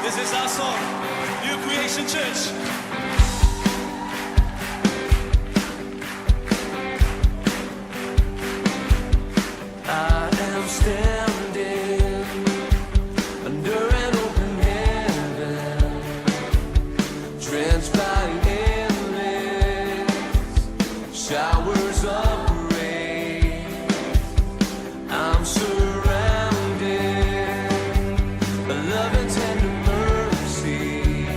This is our song, New Creation Church. I am standing under an open heaven, drenched by endless showers of rain. I'm surrounded by love and tender mercy,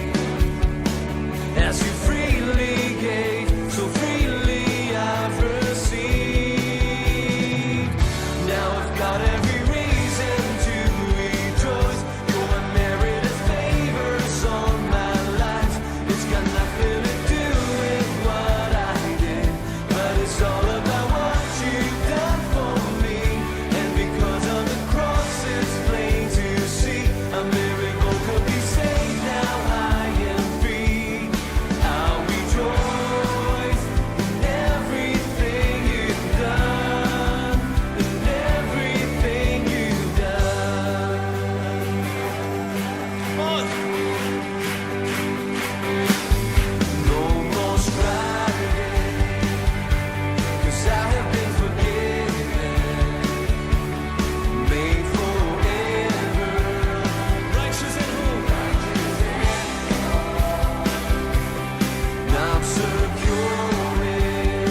as you freely gave, so freely I've received. Now I've got every reason to rejoice. Your unmerited favors on my life. It's got nothing to do with what I did, but it's all about what you've done for me. And because of the cross, it's plain to see a miracle could be saved. Now I am free. I'll rejoice in everything you've done, in everything you've done. No more striving, 'cause I have been forgiven, made forever, righteous and holy. I'm secure in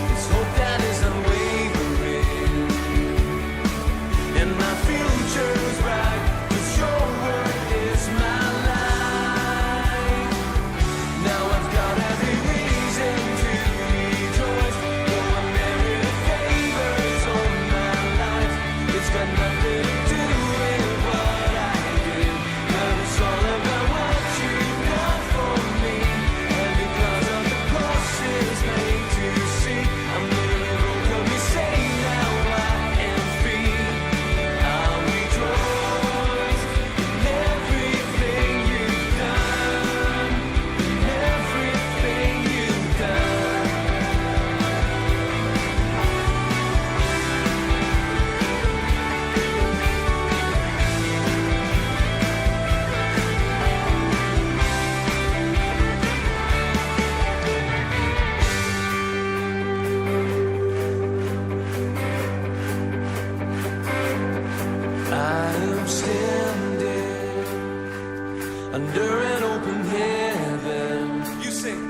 this hope that is unwavering, and my future's bright, 'cause your word is my life. Now I've got every reason to rejoice. Your unmerited favors on my life. It's got nothing to do with what I did, but it's all about what you've done for me. And because of the cross, it's made to see a miracle could be saved. Now I am free. I'll rejoice in everything you've done, in everything you've done. I am standing under an open heaven. You sing.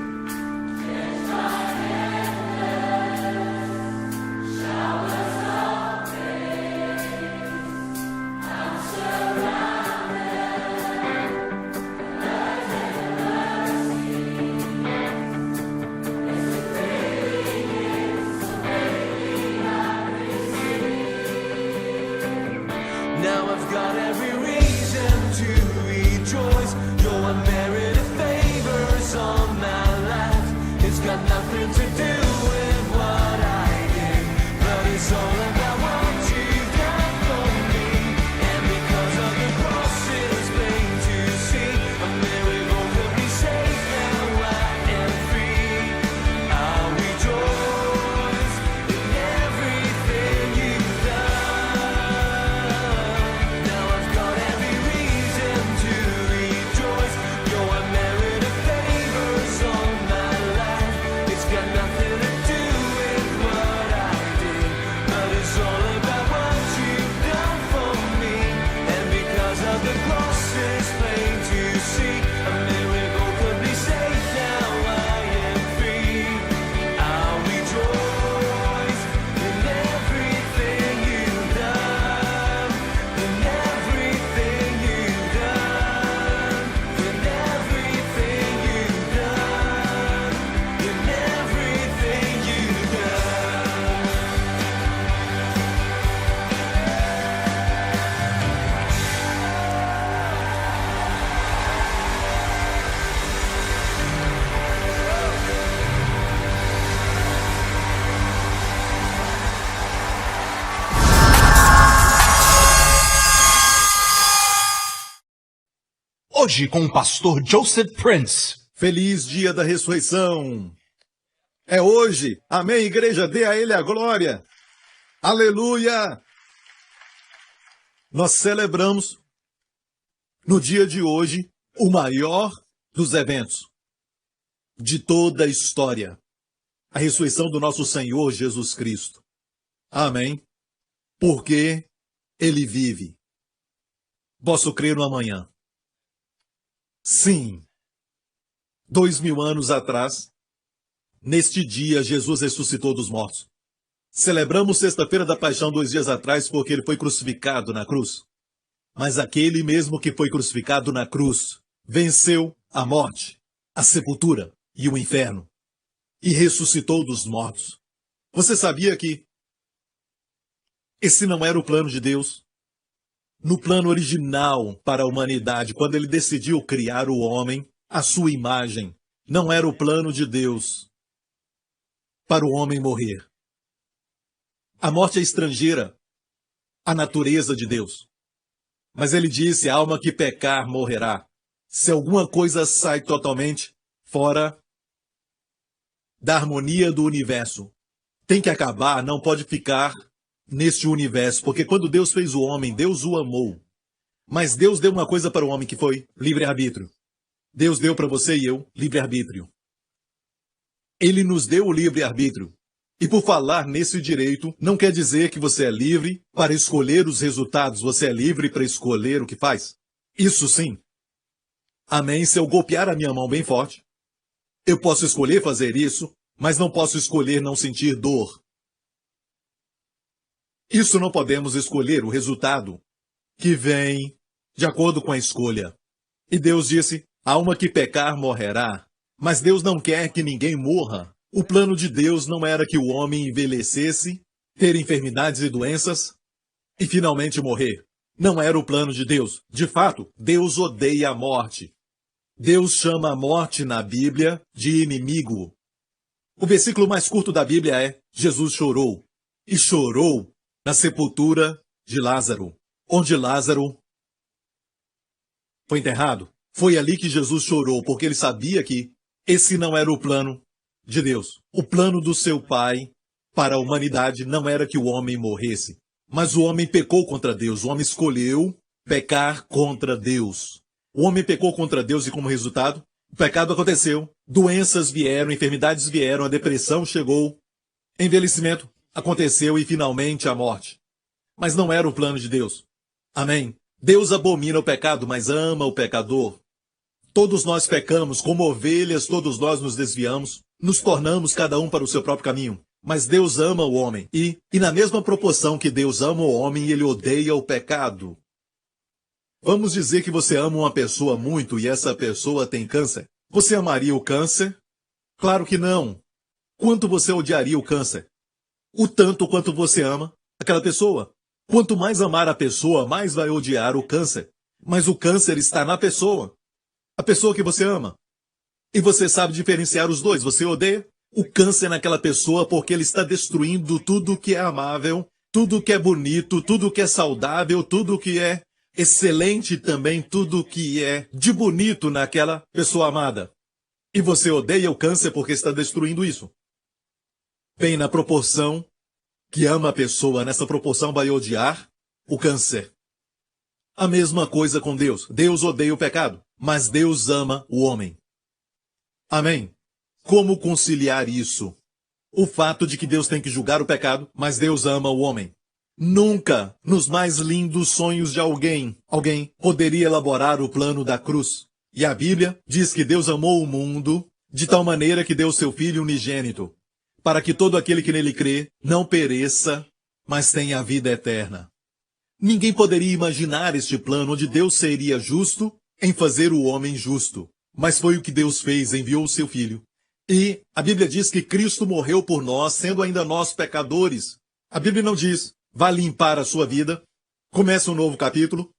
Now I've got every reason to rejoice. Your unmerited favors on my life. It's got nothing to do with what I did, but it's all about what you've done for me. And because of the cross, it's plain to see a miracle could be saved. Now I am free. I'll rejoice in everything you've done. Now I've got every reason to rejoice. Your unmerited favors on my life. It's got nothing to do with what I did, but it's all about what you've done for me. And because of the cross, it's plain to see a miracle could be saved. Now I am free. I'll rejoice in everything you've done, in everything you've done, in everything you've done, in everything you've done. Hoje com o pastor Joseph Prince. Feliz dia da ressurreição. É hoje. Amém, igreja. Dê a ele a glória. Aleluia. Nós celebramos no dia de hoje, o maior dos eventos de toda a história. A ressurreição do nosso Senhor Jesus Cristo. Amém? Porque Ele vive. Posso crer no amanhã. Sim. 2000 anos atrás, neste dia, Jesus ressuscitou dos mortos. Celebramos Sexta-feira da Paixão 2 dias atrás porque Ele foi crucificado na cruz. Mas aquele mesmo que foi crucificado na cruz venceu a morte, a sepultura e o inferno e ressuscitou dos mortos. Você sabia que esse não era o plano de Deus? No plano original para a humanidade, quando Ele decidiu criar o homem, à sua imagem, não era o plano de Deus para o homem morrer. A morte é estrangeira à natureza de Deus. Mas Ele disse, a alma que pecar morrerá. Se alguma coisa sai totalmente fora da harmonia do universo, tem que acabar, não pode ficar neste universo, porque quando Deus fez o homem, Deus o amou. Mas Deus deu uma coisa para o homem que foi livre-arbítrio. Deus deu para você e eu livre-arbítrio. Ele nos deu o livre-arbítrio. E por falar nesse direito, não quer dizer que você é livre para escolher os resultados, você é livre para escolher o que faz. Isso sim. Amém? Se eu golpear a minha mão bem forte, eu posso escolher fazer isso, mas não posso escolher não sentir dor. Isso não podemos escolher o resultado que vem de acordo com a escolha. E Deus disse, a alma que pecar morrerá. Mas Deus não quer que ninguém morra. O plano de Deus não era que o homem envelhecesse, ter enfermidades e doenças e finalmente morrer. Não era o plano de Deus. De fato, Deus odeia a morte. Deus chama a morte na Bíblia de inimigo. O versículo mais curto da Bíblia é: Jesus chorou. E chorou na sepultura de Lázaro, onde Lázaro foi enterrado. Foi ali que Jesus chorou, porque ele sabia que esse não era o plano de Deus. O plano do seu Pai para a humanidade não era que o homem morresse. Mas o homem pecou contra Deus. O homem escolheu pecar contra Deus. O homem pecou contra Deus e, como resultado, o pecado aconteceu. Doenças vieram, enfermidades vieram, a depressão chegou, envelhecimento aconteceu e, finalmente, a morte. Mas não era o plano de Deus. Amém? Deus abomina o pecado, mas ama o pecador. Todos nós pecamos, como ovelhas, todos nós nos desviamos, nos tornamos cada um para o seu próprio caminho. Mas Deus ama o homem, e na mesma proporção que Deus ama o homem, Ele odeia o pecado. Vamos dizer que você ama uma pessoa muito e essa pessoa tem câncer. Você amaria o câncer? Claro que não. Quanto você odiaria o câncer? O tanto quanto você ama aquela pessoa. Quanto mais amar a pessoa, mais vai odiar o câncer. Mas o câncer está na pessoa. A pessoa que você ama. E você sabe diferenciar os dois. Você odeia o câncer naquela pessoa porque ele está destruindo tudo que é amável, tudo que é bonito, tudo que é saudável, tudo que é excelente também, tudo que é de bonito naquela pessoa amada. E você odeia o câncer porque está destruindo isso. Bem, na proporção que ama a pessoa, nessa proporção vai odiar o câncer. A mesma coisa com Deus. Deus odeia o pecado, mas Deus ama o homem. Amém? Como conciliar isso? O fato de que Deus tem que julgar o pecado, mas Deus ama o homem. Nunca, nos mais lindos sonhos de alguém poderia elaborar o plano da cruz. E a Bíblia diz que Deus amou o mundo de tal maneira que deu seu Filho unigênito, para que todo aquele que nele crê não pereça, mas tenha a vida eterna. Ninguém poderia imaginar este plano onde Deus seria justo em fazer o homem justo. Mas foi o que Deus fez, enviou o seu Filho. E a Bíblia diz que Cristo morreu por nós, sendo ainda nós pecadores. A Bíblia não diz, vá limpar a sua vida, começa um novo capítulo,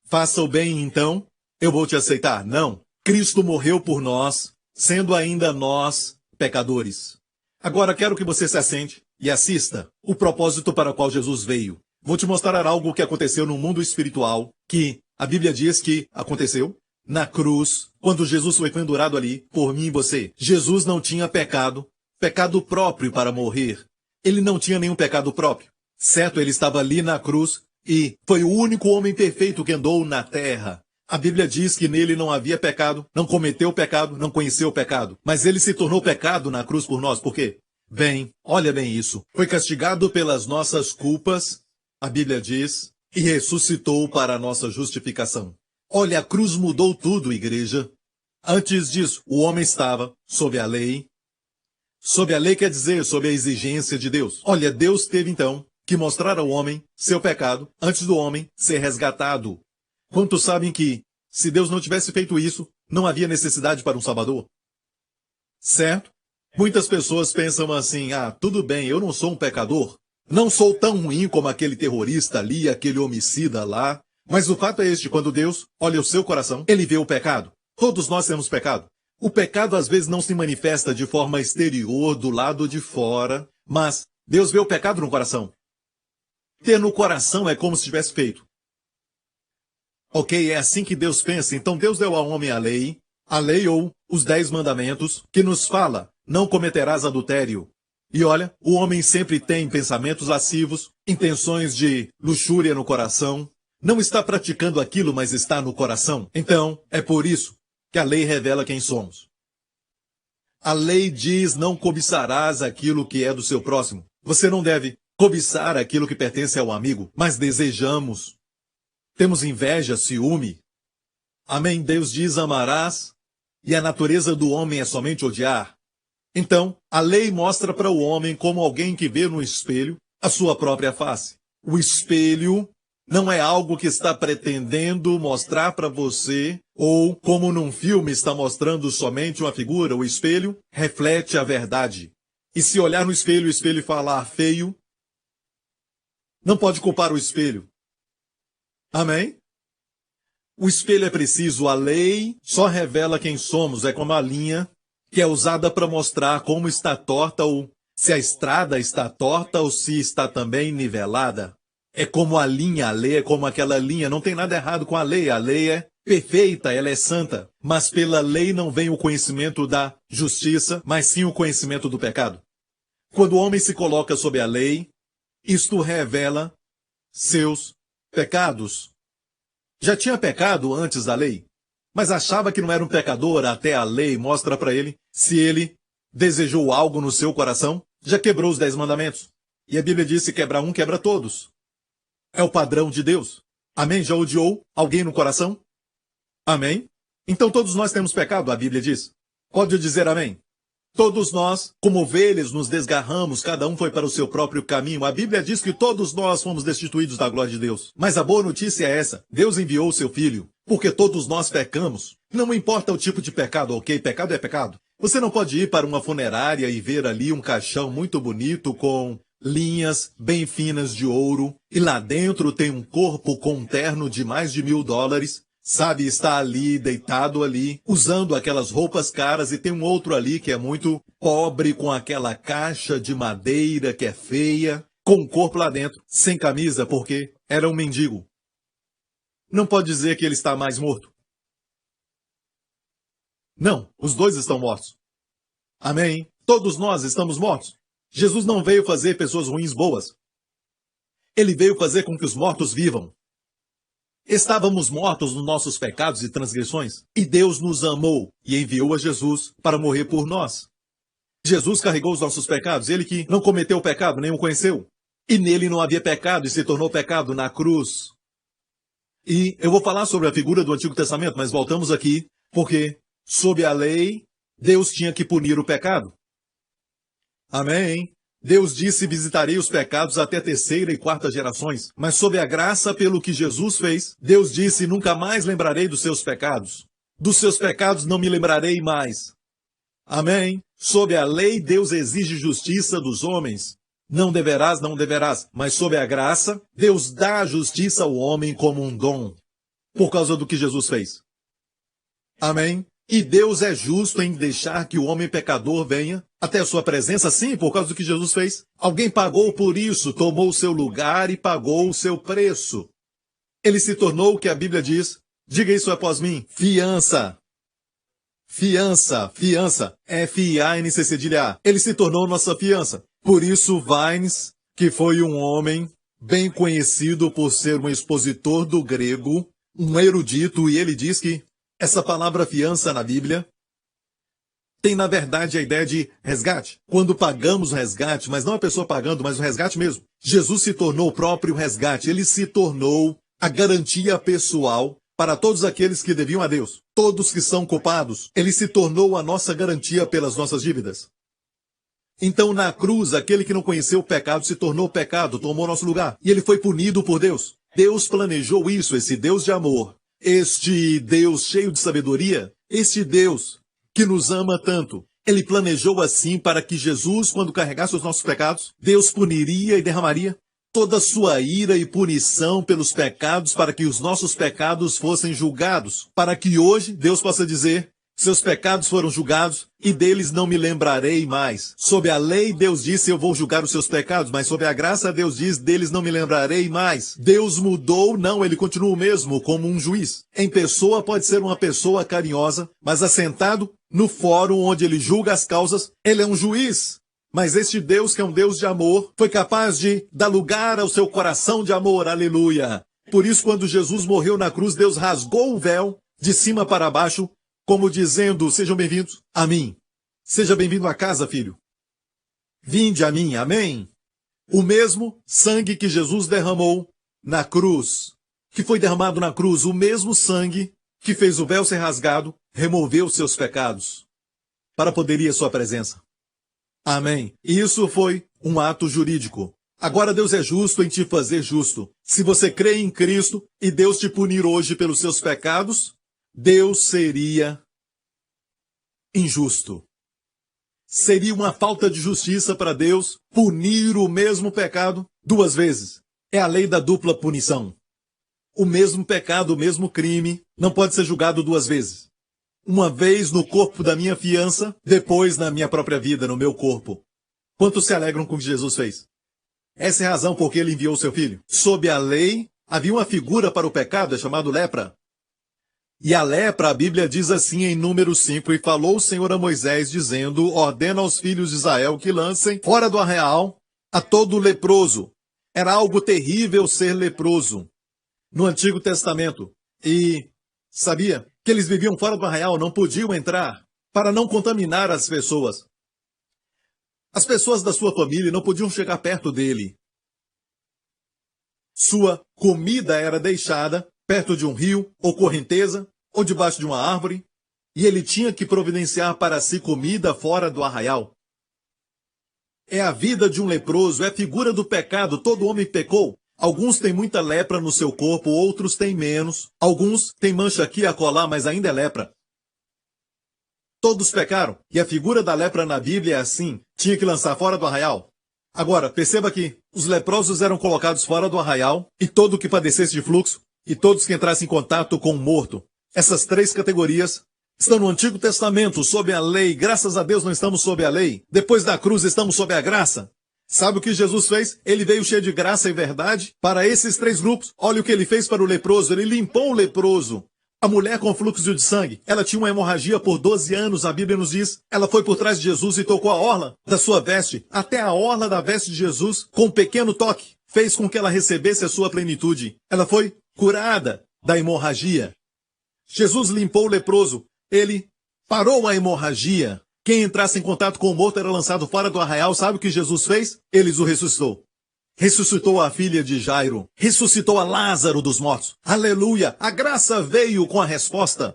faça o bem então, eu vou te aceitar. Não, Cristo morreu por nós, sendo ainda nós pecadores. Agora quero que você se assente e assista o propósito para o qual Jesus veio. Vou te mostrar algo que aconteceu no mundo espiritual, que a Bíblia diz que aconteceu na cruz, quando Jesus foi pendurado ali, por mim e você. Jesus não tinha pecado próprio para morrer. Ele não tinha nenhum pecado próprio. Certo, ele estava ali na cruz e foi o único homem perfeito que andou na terra. A Bíblia diz que nele não havia pecado, não cometeu pecado, não conheceu o pecado. Mas ele se tornou pecado na cruz por nós. Por quê? Bem, olha bem isso. Foi castigado pelas nossas culpas, a Bíblia diz, e ressuscitou para a nossa justificação. Olha, a cruz mudou tudo, igreja. Antes disso, o homem estava sob a lei. Sob a lei quer dizer sob a exigência de Deus. Olha, Deus teve então que mostrar ao homem seu pecado antes do homem ser resgatado. Quantos sabem que, se Deus não tivesse feito isso, não havia necessidade para um Salvador? Certo? Muitas pessoas pensam assim, tudo bem, eu não sou um pecador. Não sou tão ruim como aquele terrorista ali, aquele homicida lá. Mas o fato é este, quando Deus olha o seu coração, ele vê o pecado. Todos nós temos pecado. O pecado às vezes não se manifesta de forma exterior, do lado de fora, mas Deus vê o pecado no coração. Ter no coração é como se tivesse feito. Ok, é assim que Deus pensa. Então Deus deu ao homem a lei ou os 10 mandamentos, que nos fala, não cometerás adultério. E olha, o homem sempre tem pensamentos lascivos, intenções de luxúria no coração. Não está praticando aquilo, mas está no coração. Então, é por isso que a lei revela quem somos. A lei diz, não cobiçarás aquilo que é do seu próximo. Você não deve cobiçar aquilo que pertence ao amigo, mas desejamos. Temos inveja, ciúme. Amém? Deus diz, amarás, e a natureza do homem é somente odiar. Então, a lei mostra para o homem como alguém que vê no espelho a sua própria face. O espelho não é algo que está pretendendo mostrar para você, ou como num filme está mostrando somente uma figura. O espelho reflete a verdade. E se olhar no espelho e o espelho falar feio, não pode culpar o espelho. Amém? O espelho é preciso, a lei só revela quem somos, é como a linha que é usada para mostrar como está torta ou se a estrada está torta ou se está também nivelada. É como a linha, a lei é como aquela linha, não tem nada errado com a lei é perfeita, ela é santa, mas pela lei não vem o conhecimento da justiça, mas sim o conhecimento do pecado. Quando o homem se coloca sob a lei, isto revela seus pecados. Já tinha pecado antes da lei, mas achava que não era um pecador até a lei mostra para ele, se ele desejou algo no seu coração, já quebrou os 10 mandamentos. E a Bíblia diz que quebrar um, quebra todos. É o padrão de Deus. Amém? Já odiou alguém no coração? Amém? Então todos nós temos pecado, a Bíblia diz. Pode dizer amém? Todos nós, como ovelhas, nos desgarramos, cada um foi para o seu próprio caminho. A Bíblia diz que todos nós fomos destituídos da glória de Deus. Mas a boa notícia é essa, Deus enviou o seu Filho, porque todos nós pecamos. Não importa o tipo de pecado, ok? Pecado é pecado. Você não pode ir para uma funerária e ver ali um caixão muito bonito com linhas bem finas de ouro, e lá dentro tem um corpo com um terno de mais de $1.000, sabe, está ali, deitado ali, usando aquelas roupas caras, e tem um outro ali que é muito pobre, com aquela caixa de madeira que é feia, com o corpo lá dentro, sem camisa, porque era um mendigo. Não pode dizer que ele está mais morto. Não, os dois estão mortos. Amém? Todos nós estamos mortos. Jesus não veio fazer pessoas ruins boas. Ele veio fazer com que os mortos vivam. Estávamos mortos nos nossos pecados e transgressões, e Deus nos amou e enviou a Jesus para morrer por nós. Jesus carregou os nossos pecados, ele que não cometeu pecado, nem o conheceu. E nele não havia pecado e se tornou pecado na cruz. E eu vou falar sobre a figura do Antigo Testamento, mas voltamos aqui, porque sob a lei, Deus tinha que punir o pecado. Amém? Deus disse, visitarei os pecados até a 3ª e 4ª gerações. Mas sob a graça, pelo que Jesus fez, Deus disse, nunca mais lembrarei dos seus pecados. Dos seus pecados não me lembrarei mais. Amém? Sob a lei, Deus exige justiça dos homens. Não deverás, não deverás. Mas sob a graça, Deus dá a justiça ao homem como um dom. Por causa do que Jesus fez. Amém? E Deus é justo em deixar que o homem pecador venha até a sua presença, sim, por causa do que Jesus fez. Alguém pagou por isso, tomou o seu lugar e pagou o seu preço. Ele se tornou o que a Bíblia diz, diga isso após mim, fiança. Fiança, fiança, F-I-A-N-C-C-A. Ele se tornou nossa fiança. Por isso, Vines, que foi um homem bem conhecido por ser um expositor do grego, um erudito e ele diz que essa palavra fiança na Bíblia tem, na verdade, a ideia de resgate. Quando pagamos o resgate, mas não a pessoa pagando, mas o resgate mesmo. Jesus se tornou o próprio resgate. Ele se tornou a garantia pessoal para todos aqueles que deviam a Deus. Todos que são culpados. Ele se tornou a nossa garantia pelas nossas dívidas. Então, na cruz, aquele que não conheceu o pecado se tornou pecado, tomou nosso lugar. E ele foi punido por Deus. Deus planejou isso, esse Deus de amor. Este Deus cheio de sabedoria. Este Deus que nos ama tanto. Ele planejou assim para que Jesus, quando carregasse os nossos pecados, Deus puniria e derramaria toda a sua ira e punição pelos pecados para que os nossos pecados fossem julgados. Para que hoje Deus possa dizer: seus pecados foram julgados e deles não me lembrarei mais. Sob a lei, Deus disse: eu vou julgar os seus pecados, mas sob a graça, Deus diz: deles não me lembrarei mais. Deus mudou? Não, ele continua o mesmo, como um juiz. Em pessoa pode ser uma pessoa carinhosa, mas assentado no fórum onde ele julga as causas, ele é um juiz. Mas este Deus, que é um Deus de amor, foi capaz de dar lugar ao seu coração de amor, aleluia. Por isso, quando Jesus morreu na cruz, Deus rasgou o véu de cima para baixo, como dizendo: sejam bem-vindos a mim. Seja bem-vindo à casa, filho. Vinde a mim, amém? O mesmo sangue que Jesus derramou na cruz, que foi derramado na cruz, o mesmo sangue que fez o véu ser rasgado, removeu seus pecados, para poder ir à sua presença. Amém. Isso foi um ato jurídico. Agora Deus é justo em te fazer justo. Se você crê em Cristo e Deus te punir hoje pelos seus pecados, Deus seria injusto. Seria uma falta de justiça para Deus punir o mesmo pecado duas vezes. É a lei da dupla punição. O mesmo pecado, o mesmo crime, não pode ser julgado duas vezes. Uma vez no corpo da minha fiança, depois na minha própria vida, no meu corpo. Quantos se alegram com o que Jesus fez? Essa é a razão por que ele enviou seu filho. Sob a lei, havia uma figura para o pecado, é chamado lepra. E a lepra, a Bíblia diz assim em Número 5, e falou o Senhor a Moisés, dizendo: ordena aos filhos de Israel que lancem fora do arraial a todo leproso. Era algo terrível ser leproso no Antigo Testamento. E sabia que eles viviam fora do arraial, não podiam entrar para não contaminar as pessoas. As pessoas da sua família não podiam chegar perto dele. Sua comida era deixada perto de um rio ou correnteza, ou debaixo de uma árvore, e ele tinha que providenciar para si comida fora do arraial. É a vida de um leproso, é a figura do pecado. Todo homem pecou. Alguns têm muita lepra no seu corpo, outros têm menos. Alguns têm mancha aqui e acolá, mas ainda é lepra. Todos pecaram, e a figura da lepra na Bíblia é assim: tinha que lançar fora do arraial. Agora, perceba que os leprosos eram colocados fora do arraial, e todo que padecesse de fluxo, e todos que entrassem em contato com um morto. Essas três categorias estão no Antigo Testamento, sob a lei. Graças a Deus não estamos sob a lei. Depois da cruz estamos sob a graça. Sabe o que Jesus fez? Ele veio cheio de graça e verdade para esses três grupos. Olha o que ele fez para o leproso. Ele limpou o leproso. A mulher com fluxo de sangue, ela tinha uma hemorragia por 12 anos, a Bíblia nos diz. Ela foi por trás de Jesus e tocou a orla da sua veste, até a orla da veste de Jesus, com um pequeno toque. Fez com que ela recebesse a sua plenitude. Ela foi curada da hemorragia. Jesus limpou o leproso. Ele parou a hemorragia. Quem entrasse em contato com o morto era lançado fora do arraial. Sabe o que Jesus fez? Ele o ressuscitou. Ressuscitou a filha de Jairo. Ressuscitou a Lázaro dos mortos. Aleluia! A graça veio com a resposta.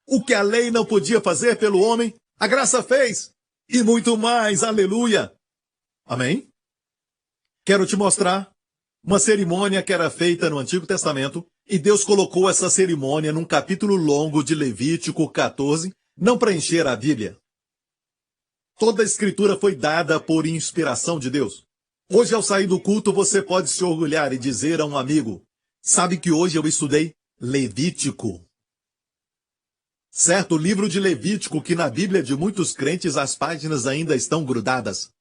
O que a lei não podia fazer pelo homem, a graça fez. E muito mais. Aleluia! Amém? Quero te mostrar uma cerimônia que era feita no Antigo Testamento. E Deus colocou essa cerimônia num capítulo longo de Levítico 14, não para encher a Bíblia. Toda a escritura foi dada por inspiração de Deus. Hoje, ao sair do culto, você pode se orgulhar e dizer a um amigo: sabe que hoje eu estudei Levítico? Certo, o livro de Levítico, que na Bíblia de muitos crentes as páginas ainda estão grudadas.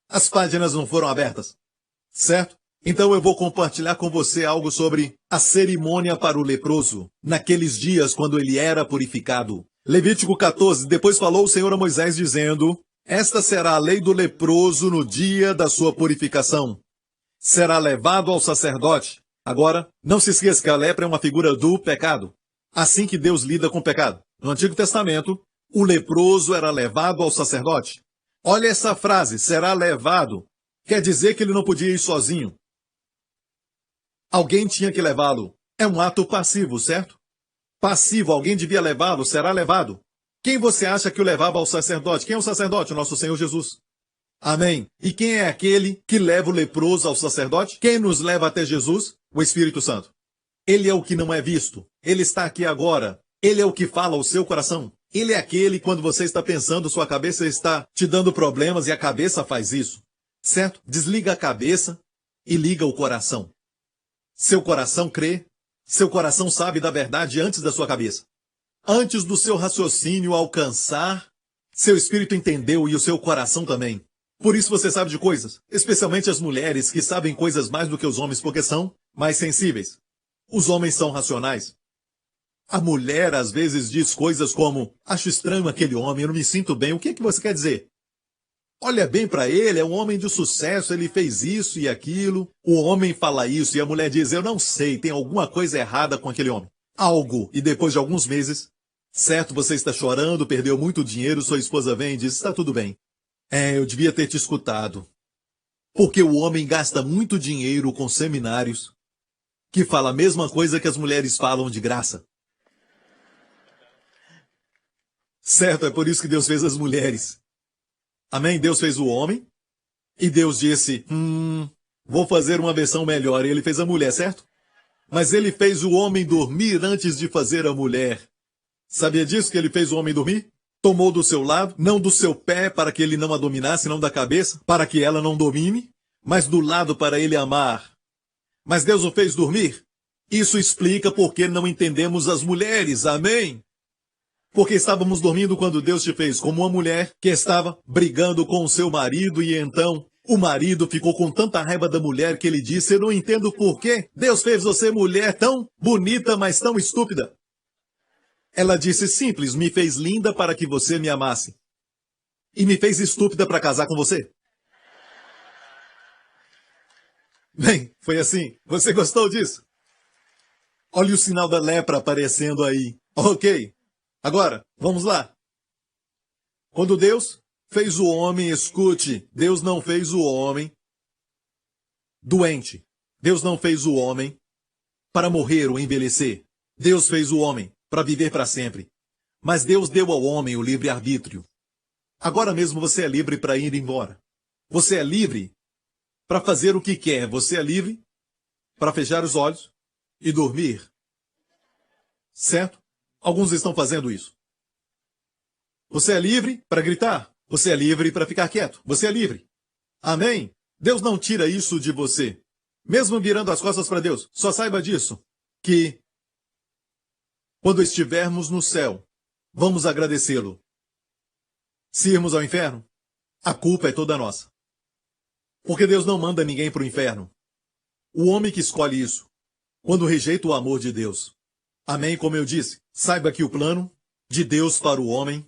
As páginas não foram abertas. Certo? Então eu vou compartilhar com você algo sobre a cerimônia para o leproso, naqueles dias quando ele era purificado. Levítico 14, depois falou o Senhor a Moisés dizendo: esta será a lei do leproso no dia da sua purificação. Será levado ao sacerdote, Agora, não se esqueça que a lepra é uma figura do pecado. Assim que Deus lida com o pecado. No Antigo Testamento, o leproso era levado ao sacerdote. Olha essa frase, será levado. Quer dizer que ele não podia ir sozinho. Alguém tinha que levá-lo. É um ato passivo, certo? Passivo, alguém devia levá-lo, será levado. Quem você acha que o levava ao sacerdote? Quem é o sacerdote? O nosso Senhor Jesus. Amém. E quem é aquele que leva o leproso ao sacerdote? Quem nos leva até Jesus? O Espírito Santo. Ele é o que não é visto. Ele está aqui agora. Ele é o que fala ao seu coração. Ele é aquele, quando você está pensando, sua cabeça está te dando problemas e a cabeça faz isso. Certo? Desliga a cabeça e liga o coração. Seu coração crê, seu coração sabe da verdade antes da sua cabeça. Antes do seu raciocínio alcançar, seu espírito entendeu e o seu coração também. Por isso você sabe de coisas, especialmente as mulheres que sabem coisas mais do que os homens porque são mais sensíveis. Os homens são racionais. A mulher às vezes diz coisas como, acho estranho aquele homem, eu não me sinto bem, o que você quer dizer? Olha bem para ele, é um homem de sucesso, ele fez isso e aquilo. O homem fala isso e a mulher diz, eu não sei, tem alguma coisa errada com aquele homem. Algo, e depois de alguns meses, certo, você está chorando, perdeu muito dinheiro, sua esposa vem e diz, está tudo bem. Eu devia ter te escutado. Porque o homem gasta muito dinheiro com seminários que fala a mesma coisa que as mulheres falam de graça. Certo, é por isso que Deus fez as mulheres. Amém? Deus fez o homem e Deus disse, vou fazer uma versão melhor. E ele fez a mulher, certo? Mas ele fez o homem dormir antes de fazer a mulher. Sabia disso que ele fez o homem dormir? Tomou do seu lado, não do seu pé para que ele não a dominasse, não da cabeça, para que ela não domine, mas do lado para ele amar. Mas Deus o fez dormir? Isso explica por que não entendemos as mulheres, amém? Porque estávamos dormindo quando Deus te fez como uma mulher que estava brigando com o seu marido e então o marido ficou com tanta raiva da mulher que ele disse, eu não entendo por que Deus fez você mulher tão bonita, mas tão estúpida. Ela disse, simples, me fez linda para que você me amasse. E me fez estúpida para casar com você. Bem, foi assim. Você gostou disso? Olha o sinal da lepra aparecendo aí. Ok. Agora, vamos lá. Quando Deus fez o homem, escute, Deus não fez o homem doente. Deus não fez o homem para morrer ou envelhecer. Deus fez o homem para viver para sempre. Mas Deus deu ao homem o livre-arbítrio. Agora mesmo você é livre para ir embora. Você é livre para fazer o que quer. Você é livre para fechar os olhos e dormir. Certo? Alguns estão fazendo isso. Você é livre para gritar. Você é livre para ficar quieto. Você é livre. Amém? Deus não tira isso de você. Mesmo virando as costas para Deus. Só saiba disso. Que quando estivermos no céu, vamos agradecê-lo. Se irmos ao inferno, a culpa é toda nossa. Porque Deus não manda ninguém para o inferno. O homem que escolhe isso, quando rejeita o amor de Deus. Amém? Como eu disse, saiba que o plano de Deus para o homem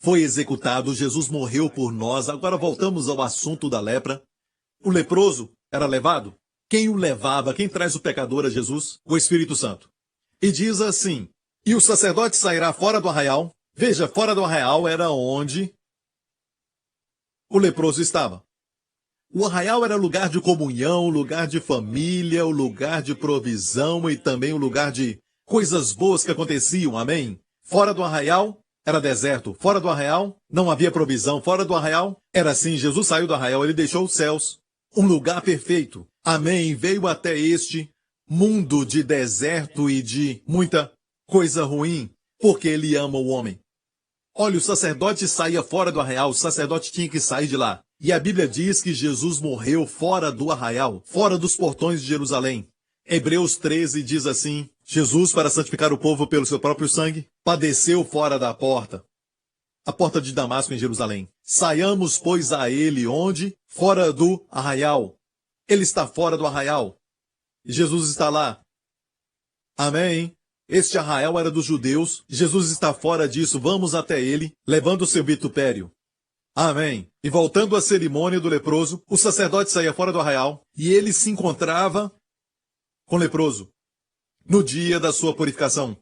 foi executado. Jesus morreu por nós. Agora voltamos ao assunto da lepra. O leproso era levado. Quem o levava? Quem traz o pecador a Jesus? O Espírito Santo. E diz assim, e o sacerdote sairá fora do arraial. Veja, fora do arraial era onde o leproso estava. O arraial era lugar de comunhão, lugar de família, o lugar de provisão e também o lugar de coisas boas que aconteciam, amém? Fora do arraial era deserto, fora do arraial não havia provisão, fora do arraial era assim, Jesus saiu do arraial, ele deixou os céus, um lugar perfeito, amém? Veio até este mundo de deserto e de muita coisa ruim, porque ele ama o homem. Olha, o sacerdote saía fora do arraial, o sacerdote tinha que sair de lá. E a Bíblia diz que Jesus morreu fora do arraial, fora dos portões de Jerusalém. Hebreus 13 diz assim, Jesus, para santificar o povo pelo seu próprio sangue, padeceu fora da porta, a porta de Damasco em Jerusalém. Saiamos, pois, a ele, onde? Fora do arraial. Ele está fora do arraial. E Jesus está lá. Amém? Este arraial era dos judeus, Jesus está fora disso, vamos até ele, levando o seu vitupério. Amém. E voltando à cerimônia do leproso, o sacerdote saía fora do arraial, e ele se encontrava com leproso, no dia da sua purificação.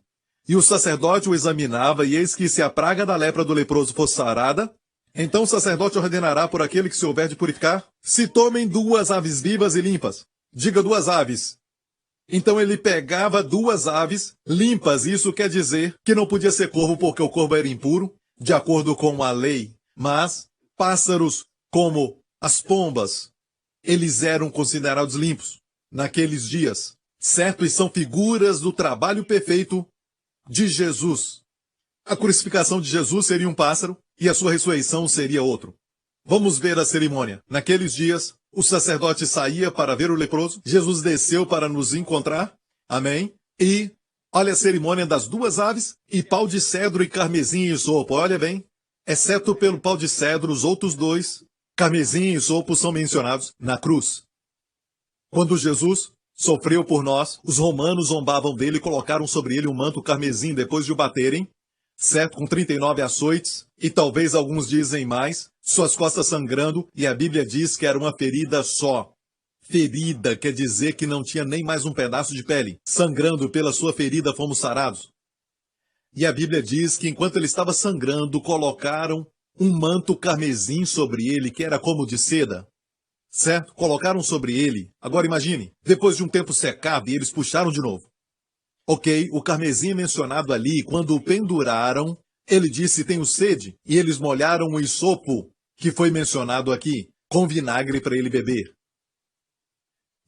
E o sacerdote o examinava, e eis que se a praga da lepra do leproso fosse sarada, então o sacerdote ordenará por aquele que se houver de purificar, se tomem 2 aves vivas e limpas. Diga 2 aves. Então ele pegava 2 aves limpas, isso quer dizer que não podia ser corvo porque o corvo era impuro, de acordo com a lei, mas pássaros como as pombas, eles eram considerados limpos naqueles dias, certo? E são figuras do trabalho perfeito de Jesus. A crucificação de Jesus seria um pássaro e a sua ressurreição seria outro. Vamos ver a cerimônia. Naqueles dias, o sacerdote saía para ver o leproso, Jesus desceu para nos encontrar, amém? E olha a cerimônia das 2 aves e pau de cedro e carmesim e isopo. Olha bem, exceto pelo pau de cedro, os outros 2, carmesim e isopo, são mencionados na cruz. Quando Jesus sofreu por nós, os romanos zombavam dele e colocaram sobre ele um manto carmesim depois de o baterem, certo? Com 39 açoites, e talvez alguns dizem mais, suas costas sangrando, e a Bíblia diz que era uma ferida só. Ferida quer dizer que não tinha nem mais um pedaço de pele. Sangrando pela sua ferida fomos sarados. E a Bíblia diz que enquanto ele estava sangrando, colocaram um manto carmesim sobre ele, que era como de seda. Certo? Colocaram sobre ele. Agora imagine, depois de um tempo secava e eles puxaram de novo. Ok, o carmesim mencionado ali, quando o penduraram, ele disse, tenho sede, e eles molharam o isopo, que foi mencionado aqui, com vinagre para ele beber.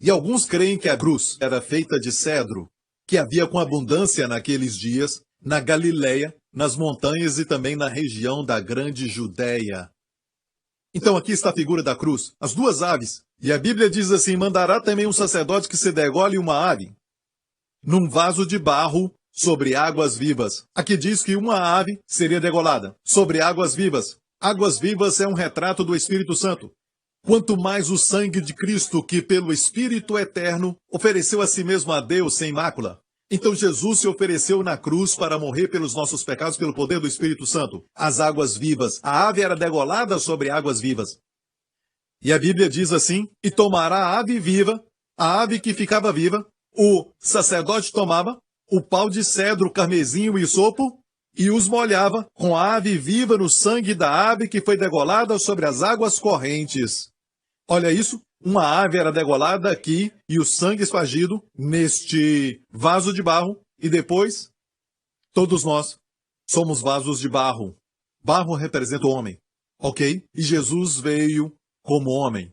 E alguns creem que a cruz era feita de cedro, que havia com abundância naqueles dias, na Galileia, nas montanhas e também na região da Grande Judéia. Então aqui está a figura da cruz, as 2 aves. E a Bíblia diz assim, mandará também um sacerdote que se degole uma ave, num vaso de barro, sobre águas vivas. Aqui diz que uma ave seria degolada, sobre águas vivas. Águas vivas é um retrato do Espírito Santo. Quanto mais o sangue de Cristo, que pelo Espírito Eterno ofereceu a si mesmo a Deus sem mácula. Então Jesus se ofereceu na cruz para morrer pelos nossos pecados pelo poder do Espírito Santo. As águas vivas. A ave era degolada sobre águas vivas. E a Bíblia diz assim, e tomará a ave viva, a ave que ficava viva, o sacerdote tomava o pau de cedro, carmesim e o isopo, e os molhava com a ave viva no sangue da ave que foi degolada sobre as águas correntes. Olha isso. Uma ave era degolada aqui e o sangue espargido neste vaso de barro. E depois, todos nós somos vasos de barro. Barro representa o homem, ok? E Jesus veio como homem.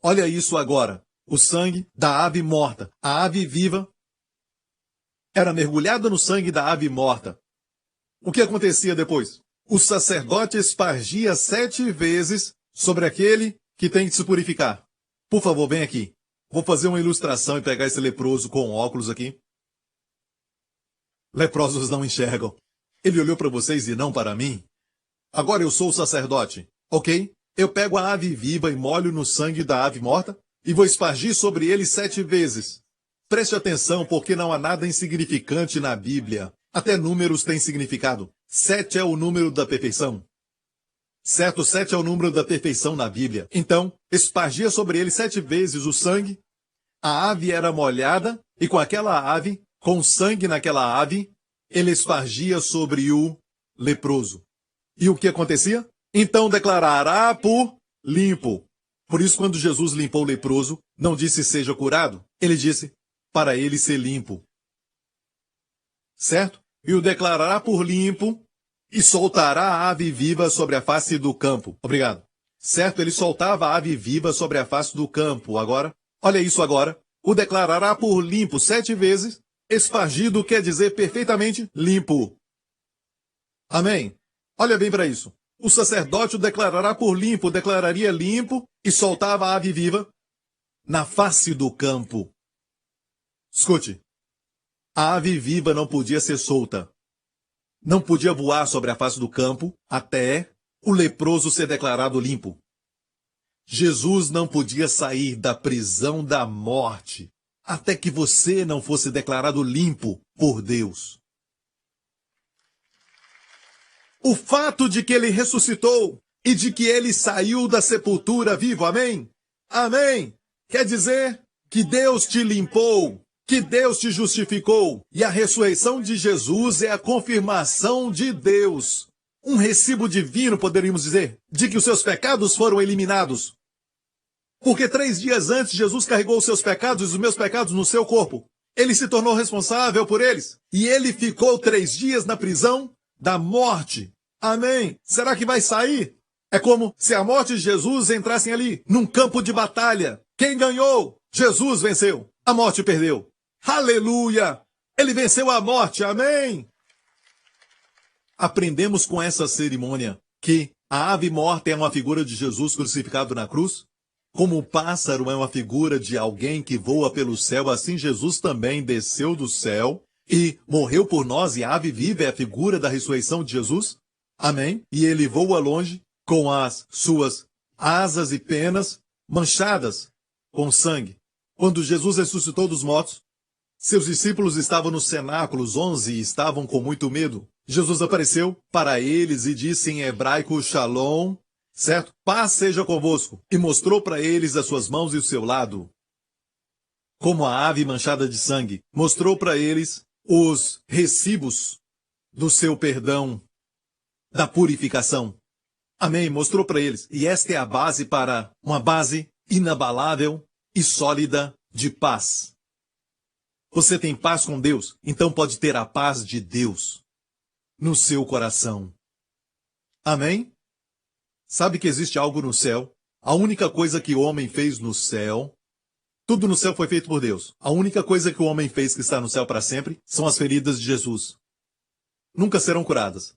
Olha isso agora. O sangue da ave morta. A ave viva era mergulhada no sangue da ave morta. O que acontecia depois? O sacerdote espargia 7 vezes sobre aquele que tem que se purificar. Por favor, vem aqui. Vou fazer uma ilustração e pegar esse leproso com óculos aqui. Leprosos não enxergam. Ele olhou para vocês e não para mim. Agora eu sou o sacerdote, ok? Eu pego a ave viva e molho no sangue da ave morta e vou espargir sobre ele 7 vezes. Preste atenção, porque não há nada insignificante na Bíblia. Até números têm significado. 7 é o número da perfeição. Certo, 7 é o número da perfeição na Bíblia. Então, espargia sobre ele 7 vezes o sangue. A ave era molhada, e com aquela ave, com sangue naquela ave, ele espargia sobre o leproso. E o que acontecia? Então declarará por limpo. Por isso, quando Jesus limpou o leproso, não disse seja curado. Ele disse para ele ser limpo. Certo? E o declarará por limpo e soltará a ave viva sobre a face do campo. Obrigado. Certo? Ele soltava a ave viva sobre a face do campo. Agora, olha isso agora. O declarará por limpo 7 vezes. Espargido quer dizer perfeitamente limpo. Amém? Olha bem para isso. O sacerdote o declarará por limpo, declararia limpo e soltava a ave viva na face do campo. Escute. A ave viva não podia ser solta. Não podia voar sobre a face do campo até o leproso ser declarado limpo. Jesus não podia sair da prisão da morte até que você não fosse declarado limpo por Deus. O fato de que ele ressuscitou e de que ele saiu da sepultura vivo, amém? Amém! Quer dizer que Deus te limpou. que Deus te justificou. E a ressurreição de Jesus é a confirmação de Deus. Um recibo divino, poderíamos dizer, de que os seus pecados foram eliminados. Porque 3 dias antes, Jesus carregou os seus pecados e os meus pecados no seu corpo. Ele se tornou responsável por eles. E ele ficou 3 dias na prisão da morte. Amém. Será que vai sair? É como se a morte de Jesus entrasse ali, num campo de batalha. Quem ganhou? Jesus venceu. A morte perdeu. Aleluia! Ele venceu a morte. Amém. Aprendemos com essa cerimônia que a ave morta é uma figura de Jesus crucificado na cruz. Como o pássaro é uma figura de alguém que voa pelo céu, assim Jesus também desceu do céu e morreu por nós, e a ave viva é a figura da ressurreição de Jesus. Amém? E ele voa longe com as suas asas e penas manchadas com sangue. Quando Jesus ressuscitou dos mortos, seus discípulos estavam no cenáculo, os 11, e estavam com muito medo. Jesus apareceu para eles e disse em hebraico, Shalom, certo? Paz seja convosco. E mostrou para eles as suas mãos e o seu lado. Como a ave manchada de sangue. Mostrou para eles os recibos do seu perdão, da purificação. Amém? Mostrou para eles. E esta é a base para uma base inabalável e sólida de paz. Você tem paz com Deus, então pode ter a paz de Deus no seu coração. Amém? Sabe que existe algo no céu? A única coisa que o homem fez no céu, tudo no céu foi feito por Deus. A única coisa que o homem fez que está no céu para sempre são as feridas de Jesus. Nunca serão curadas.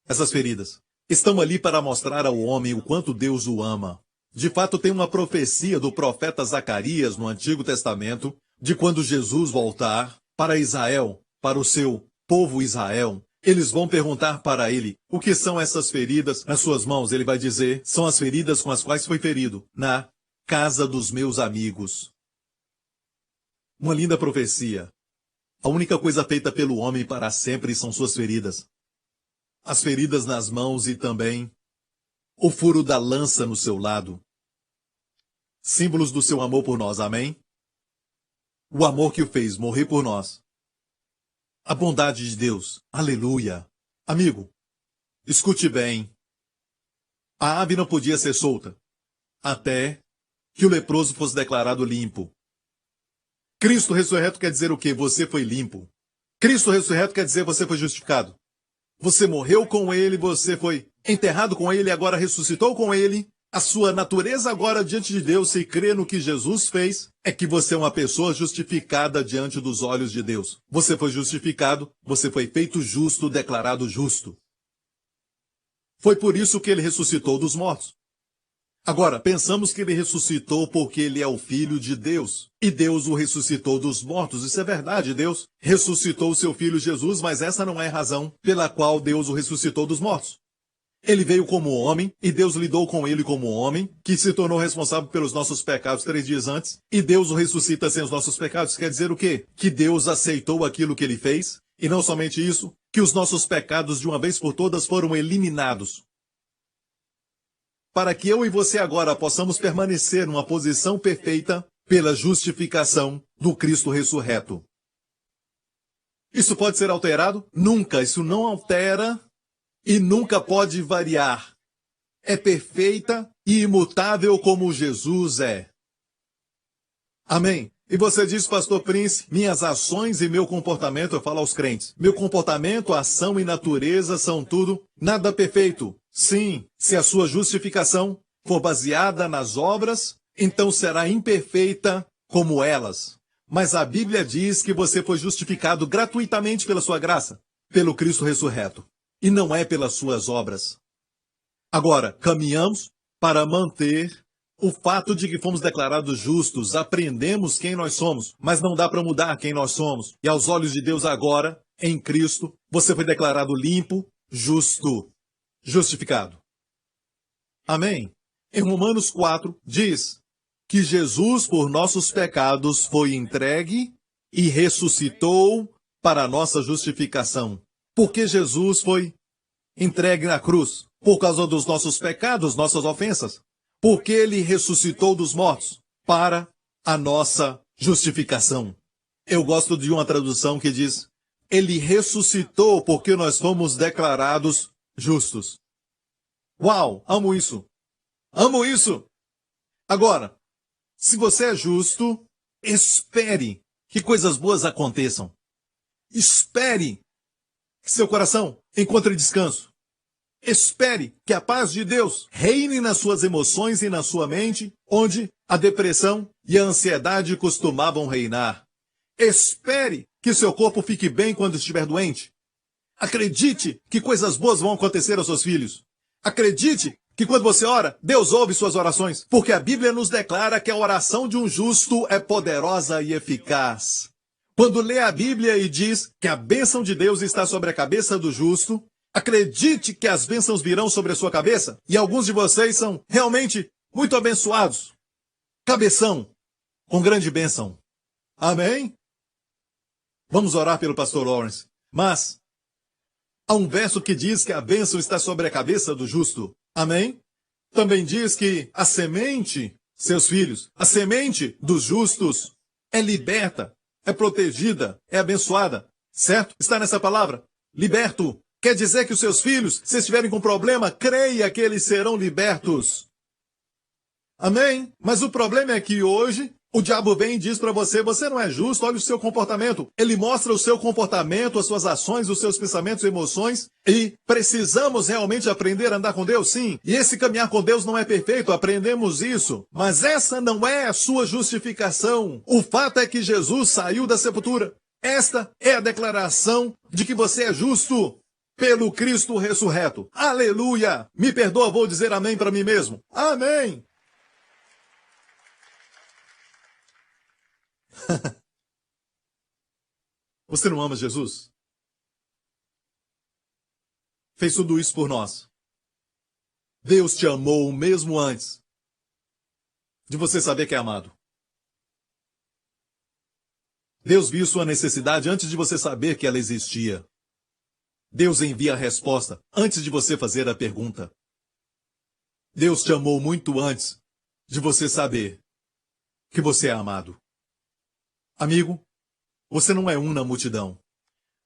Essas feridas estão ali para mostrar ao homem o quanto Deus o ama. De fato, tem uma profecia do profeta Zacarias no Antigo Testamento de quando Jesus voltar para Israel, para o seu povo Israel. Eles vão perguntar para ele o que são essas feridas nas suas mãos. Ele vai dizer, são as feridas com as quais foi ferido na casa dos meus amigos. Uma linda profecia. A única coisa feita pelo homem para sempre são suas feridas. As feridas nas mãos e também o furo da lança no seu lado. Símbolos do seu amor por nós, amém? O amor que o fez morrer por nós. A bondade de Deus, aleluia. Amigo, escute bem. A ave não podia ser solta, até que o leproso fosse declarado limpo. Cristo ressurreto quer dizer o quê? Você foi limpo. Cristo ressurreto quer dizer você foi justificado. Você morreu com ele, você foi enterrado com ele, agora ressuscitou com ele. A sua natureza agora diante de Deus, se crê no que Jesus fez, é que você é uma pessoa justificada diante dos olhos de Deus. Você foi justificado, você foi feito justo, declarado justo. Foi por isso que ele ressuscitou dos mortos. Agora, pensamos que ele ressuscitou porque ele é o Filho de Deus. E Deus o ressuscitou dos mortos. Isso é verdade, Deus ressuscitou o seu Filho Jesus, mas essa não é a razão pela qual Deus o ressuscitou dos mortos. Ele veio como homem, e Deus lidou com ele como homem, que se tornou responsável pelos nossos pecados 3 dias antes, e Deus o ressuscita sem os nossos pecados. Quer dizer o quê? Que Deus aceitou aquilo que ele fez, e não somente isso, que os nossos pecados de uma vez por todas foram eliminados. Para que eu e você agora possamos permanecer numa posição perfeita pela justificação do Cristo ressurreto. Isso pode ser alterado? Nunca, isso não altera e nunca pode variar. É perfeita e imutável como Jesus é. Amém. E você diz, Pastor Prince, minhas ações e meu comportamento, eu falo aos crentes, meu comportamento, ação e natureza são tudo nada perfeito. Sim, se a sua justificação for baseada nas obras, então será imperfeita como elas. Mas a Bíblia diz que você foi justificado gratuitamente pela sua graça, pelo Cristo ressurreto, e não é pelas suas obras. Agora, caminhamos para manter o fato de que fomos declarados justos, aprendemos quem nós somos, mas não dá para mudar quem nós somos. E aos olhos de Deus agora, em Cristo, você foi declarado limpo, justo, justificado. Amém? Em Romanos 4, diz que Jesus, por nossos pecados, foi entregue e ressuscitou para a nossa justificação. Porque Jesus foi entregue na cruz? Por causa dos nossos pecados, nossas ofensas. Porque ele ressuscitou dos mortos para a nossa justificação. Eu gosto de uma tradução que diz: Ele ressuscitou porque nós fomos declarados justos. Uau, amo isso. Amo isso. Agora, se você é justo, espere que coisas boas aconteçam. Espere que seu coração encontre descanso. Espere que a paz de Deus reine nas suas emoções e na sua mente, onde a depressão e a ansiedade costumavam reinar. Espere que seu corpo fique bem quando estiver doente. Acredite que coisas boas vão acontecer aos seus filhos. Acredite que quando você ora, Deus ouve suas orações, porque a Bíblia nos declara que a oração de um justo é poderosa e eficaz. Quando lê a Bíblia e diz que a bênção de Deus está sobre a cabeça do justo, acredite que as bênçãos virão sobre a sua cabeça, e alguns de vocês são realmente muito abençoados. Cabeção, com grande bênção. Amém? Vamos orar pelo pastor Lawrence. Mas há um verso que diz que a bênção está sobre a cabeça do justo. Amém? Também diz que a semente, seus filhos, a semente dos justos é liberta, é protegida, é abençoada. Certo? Está nessa palavra? Liberto. Quer dizer que os seus filhos, se estiverem com problema, creia que eles serão libertos. Amém? Mas o problema é que hoje o diabo vem e diz para você: você não é justo, olha o seu comportamento. Ele mostra o seu comportamento, as suas ações, os seus pensamentos e emoções. E precisamos realmente aprender a andar com Deus, sim. E esse caminhar com Deus não é perfeito, aprendemos isso. Mas essa não é a sua justificação. O fato é que Jesus saiu da sepultura. Esta é a declaração de que você é justo pelo Cristo ressurreto. Aleluia! Me perdoa, vou dizer amém para mim mesmo. Amém! Você não ama Jesus? Fez tudo isso por nós. Deus te amou mesmo antes de você saber que é amado. Deus viu sua necessidade antes de você saber que ela existia. Deus envia a resposta antes de você fazer a pergunta. Deus te amou muito antes de você saber que você é amado. Amigo, você não é um na multidão.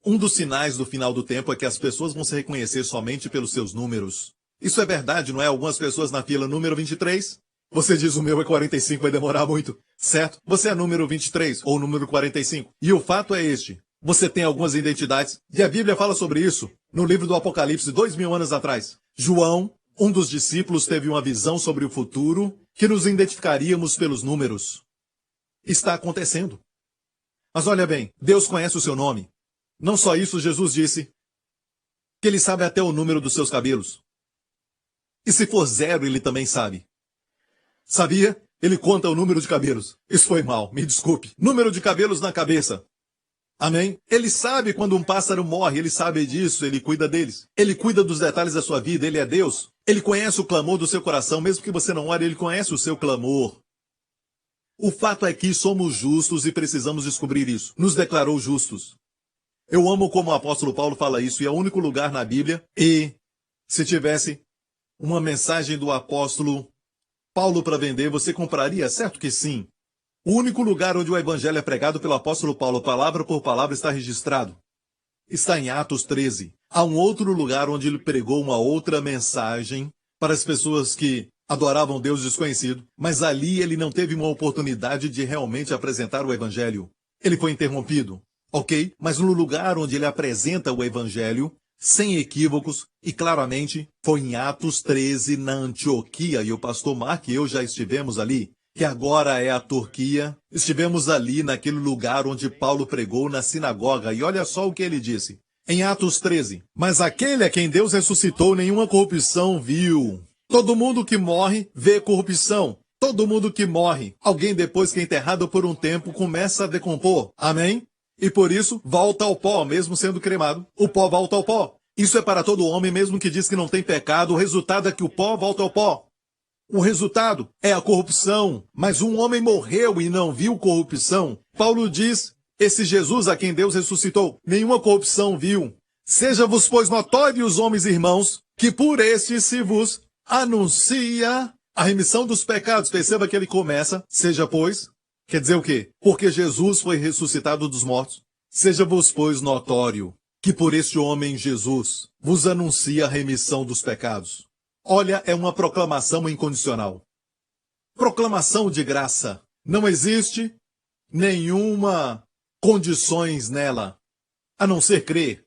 Um dos sinais do final do tempo é que as pessoas vão se reconhecer somente pelos seus números. Isso é verdade, não é? Algumas pessoas na fila número 23. Você diz: o meu é 45, vai demorar muito. Certo? Você é número 23 ou número 45. E o fato é este: você tem algumas identidades, e a Bíblia fala sobre isso no livro do Apocalipse, 2000 anos atrás. João, um dos discípulos, teve uma visão sobre o futuro que nos identificaríamos pelos números. Está acontecendo. Mas olha bem, Deus conhece o seu nome. Não só isso, Jesus disse que Ele sabe até o número dos seus cabelos. E se for 0, Ele também sabe. Sabia? Ele conta o número de cabelos. Isso foi mal, me desculpe. Número de cabelos na cabeça. Amém? Ele sabe quando um pássaro morre, Ele sabe disso, Ele cuida deles. Ele cuida dos detalhes da sua vida, Ele é Deus. Ele conhece o clamor do seu coração, mesmo que você não ore, Ele conhece o seu clamor. O fato é que somos justos e precisamos descobrir isso. Nos declarou justos. Eu amo como o apóstolo Paulo fala isso, e é o único lugar na Bíblia. E se tivesse uma mensagem do apóstolo Paulo para vender, você compraria? Certo que sim. O único lugar onde o evangelho é pregado pelo apóstolo Paulo, palavra por palavra, está registrado. Está em Atos 13. Há um outro lugar onde ele pregou uma outra mensagem para as pessoas que adoravam Deus desconhecido, mas ali ele não teve uma oportunidade de realmente apresentar o evangelho. Ele foi interrompido, ok? Mas no lugar onde ele apresenta o evangelho, sem equívocos, e claramente, foi em Atos 13, na Antioquia, e o pastor Mark e eu já estivemos ali, que agora é a Turquia. Estivemos ali naquele lugar onde Paulo pregou na sinagoga, e olha só o que ele disse. Em Atos 13, mas aquele a quem Deus ressuscitou nenhuma corrupção viu. Todo mundo que morre vê corrupção. Todo mundo que morre, alguém depois que é enterrado por um tempo, começa a decompor. Amém? E por isso, volta ao pó, mesmo sendo cremado. O pó volta ao pó. Isso é para todo homem, mesmo que diz que não tem pecado. O resultado é que o pó volta ao pó. O resultado é a corrupção. Mas um homem morreu e não viu corrupção. Paulo diz, esse Jesus a quem Deus ressuscitou, nenhuma corrupção viu. Seja-vos, pois, notórios, homens e irmãos, que por este se vos anuncia a remissão dos pecados. Perceba que ele começa, seja, pois, Quer dizer o quê? Porque Jesus foi ressuscitado dos mortos, seja-vos, pois, notório que por este homem Jesus vos anuncia a remissão dos pecados. Olha, é uma proclamação incondicional. Proclamação de graça. Não existe nenhuma condições nela, a não ser crer.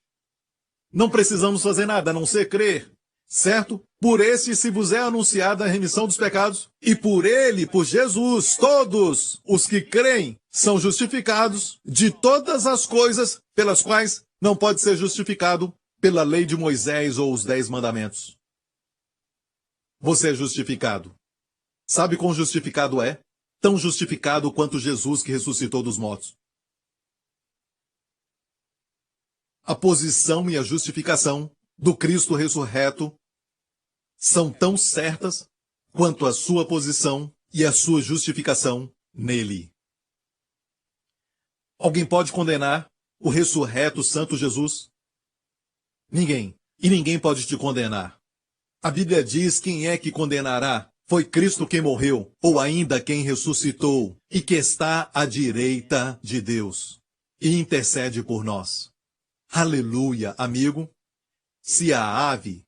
Não precisamos fazer nada, a não ser crer. Certo? Por este se vos é anunciada a remissão dos pecados, e por ele, por Jesus, todos os que creem são justificados de todas as coisas pelas quais não pode ser justificado pela lei de Moisés ou os 10 mandamentos. Você é justificado. Sabe quão justificado é? Tão justificado quanto Jesus que ressuscitou dos mortos. A posição e a justificação do Cristo ressurreto são tão certas quanto a sua posição e a sua justificação nele. Alguém pode condenar o ressurreto Santo Jesus? Ninguém. E ninguém pode te condenar. A Bíblia diz: quem é que condenará? Foi Cristo quem morreu, ou ainda quem ressuscitou, e que está à direita de Deus, e intercede por nós. Aleluia, amigo. Se a ave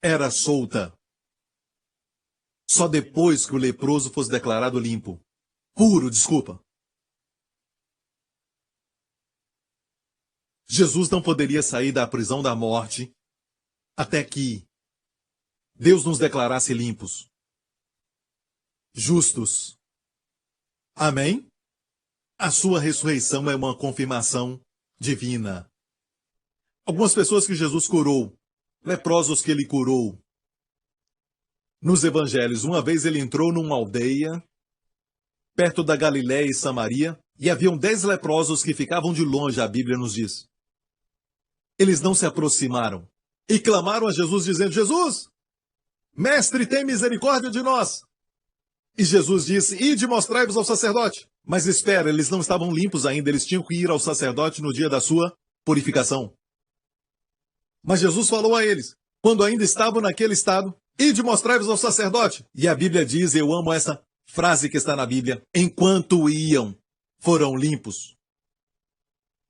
era solta só depois que o leproso fosse declarado limpo, puro, desculpa. Jesus não poderia sair da prisão da morte até que Deus nos declarasse limpos, justos. Amém? A sua ressurreição é uma confirmação divina. Algumas pessoas que Jesus curou, leprosos que ele curou. Nos evangelhos, uma vez ele entrou numa aldeia, perto da Galiléia e Samaria, e haviam 10 leprosos que ficavam de longe, a Bíblia nos diz. Eles não se aproximaram e clamaram a Jesus dizendo: Jesus, mestre, tem misericórdia de nós. E Jesus disse: ide mostrai-vos ao sacerdote. Mas espera, eles não estavam limpos ainda, eles tinham que ir ao sacerdote no dia da sua purificação. Mas Jesus falou a eles, quando ainda estavam naquele estado: ide mostrai-vos ao sacerdote. E a Bíblia diz, eu amo essa frase que está na Bíblia: enquanto iam, foram limpos.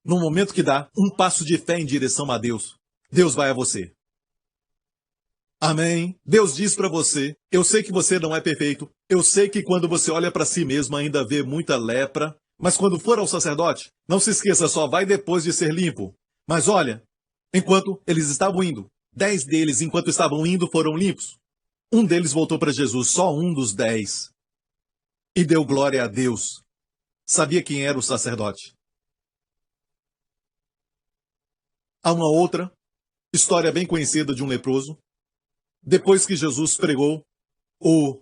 No momento que dá um passo de fé em direção a Deus, Deus vai a você. Amém? Deus diz para você: eu sei que você não é perfeito, eu sei que quando você olha para si mesmo ainda vê muita lepra, mas quando for ao sacerdote, não se esqueça, só vai depois de ser limpo. Mas olha, enquanto eles estavam indo, 10 deles, enquanto estavam indo, foram limpos. Um deles voltou para Jesus, só um dos 10, e deu glória a Deus. Sabia quem era o sacerdote. Há uma outra história bem conhecida de um leproso. Depois que Jesus pregou o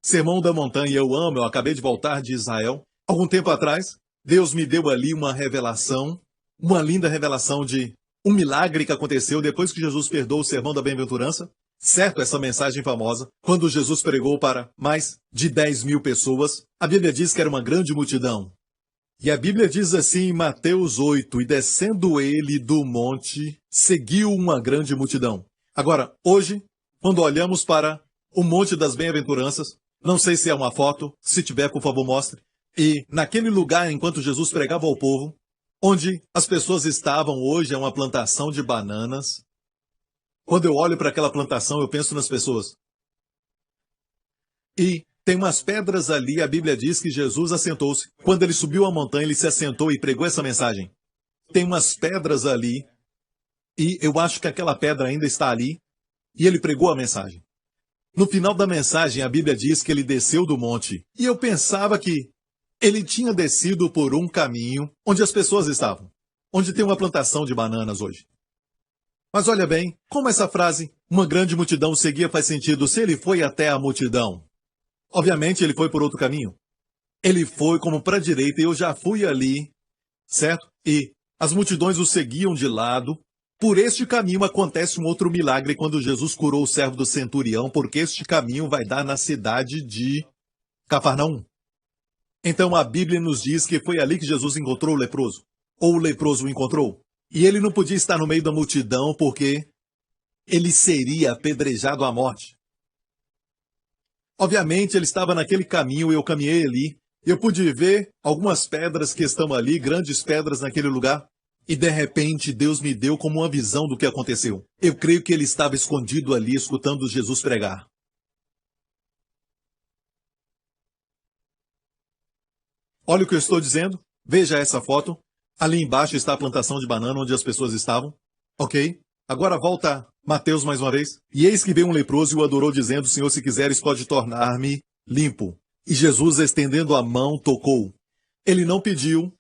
Sermão da Montanha, eu acabei de voltar de Israel. Algum tempo atrás, Deus me deu ali uma revelação, uma linda revelação de um milagre que aconteceu depois que Jesus perdoou o Sermão da Bem-aventurança. Certo, essa mensagem famosa, quando Jesus pregou para mais de 10.000 pessoas, a Bíblia diz que era uma grande multidão. E a Bíblia diz assim em Mateus 8, e descendo ele do monte, seguiu uma grande multidão. Agora, hoje, quando olhamos para o Monte das Bem-aventuranças, não sei se é uma foto, se tiver, por favor, mostre. E naquele lugar, enquanto Jesus pregava ao povo, onde as pessoas estavam hoje, é uma plantação de bananas. Quando eu olho para aquela plantação, eu penso nas pessoas. E tem umas pedras ali, a Bíblia diz que Jesus assentou-se. Quando ele subiu a montanha, ele se assentou e pregou essa mensagem. Tem umas pedras ali, e eu acho que aquela pedra ainda está ali, e ele pregou a mensagem. No final da mensagem, a Bíblia diz que ele desceu do monte, e eu pensava que ele tinha descido por um caminho onde as pessoas estavam, onde tem uma plantação de bananas hoje. Mas olha bem, como essa frase, uma grande multidão seguia, faz sentido se ele foi até a multidão. Obviamente ele foi por outro caminho. Ele foi como para a direita e eu já fui ali, certo? E as multidões o seguiam de lado. Por este caminho acontece um outro milagre quando Jesus curou o servo do centurião, porque este caminho vai dar na cidade de Cafarnaum. Então a Bíblia nos diz que foi ali que Jesus encontrou o leproso. Ou o leproso o encontrou. E ele não podia estar no meio da multidão porque ele seria apedrejado à morte. Obviamente ele estava naquele caminho, eu caminhei ali, Eu pude ver algumas pedras que estão ali, grandes pedras naquele lugar. E de repente Deus me deu como uma visão do que aconteceu. Eu creio que ele estava escondido ali, escutando Jesus pregar. Olha o que eu estou dizendo. Veja essa foto. Ali embaixo está a plantação de banana onde as pessoas estavam. Ok? Agora volta Mateus mais uma vez. E eis que veio um leproso e o adorou, dizendo: Senhor, se quiseres, pode tornar-me limpo. E Jesus, estendendo a mão, tocou. Ele não pediu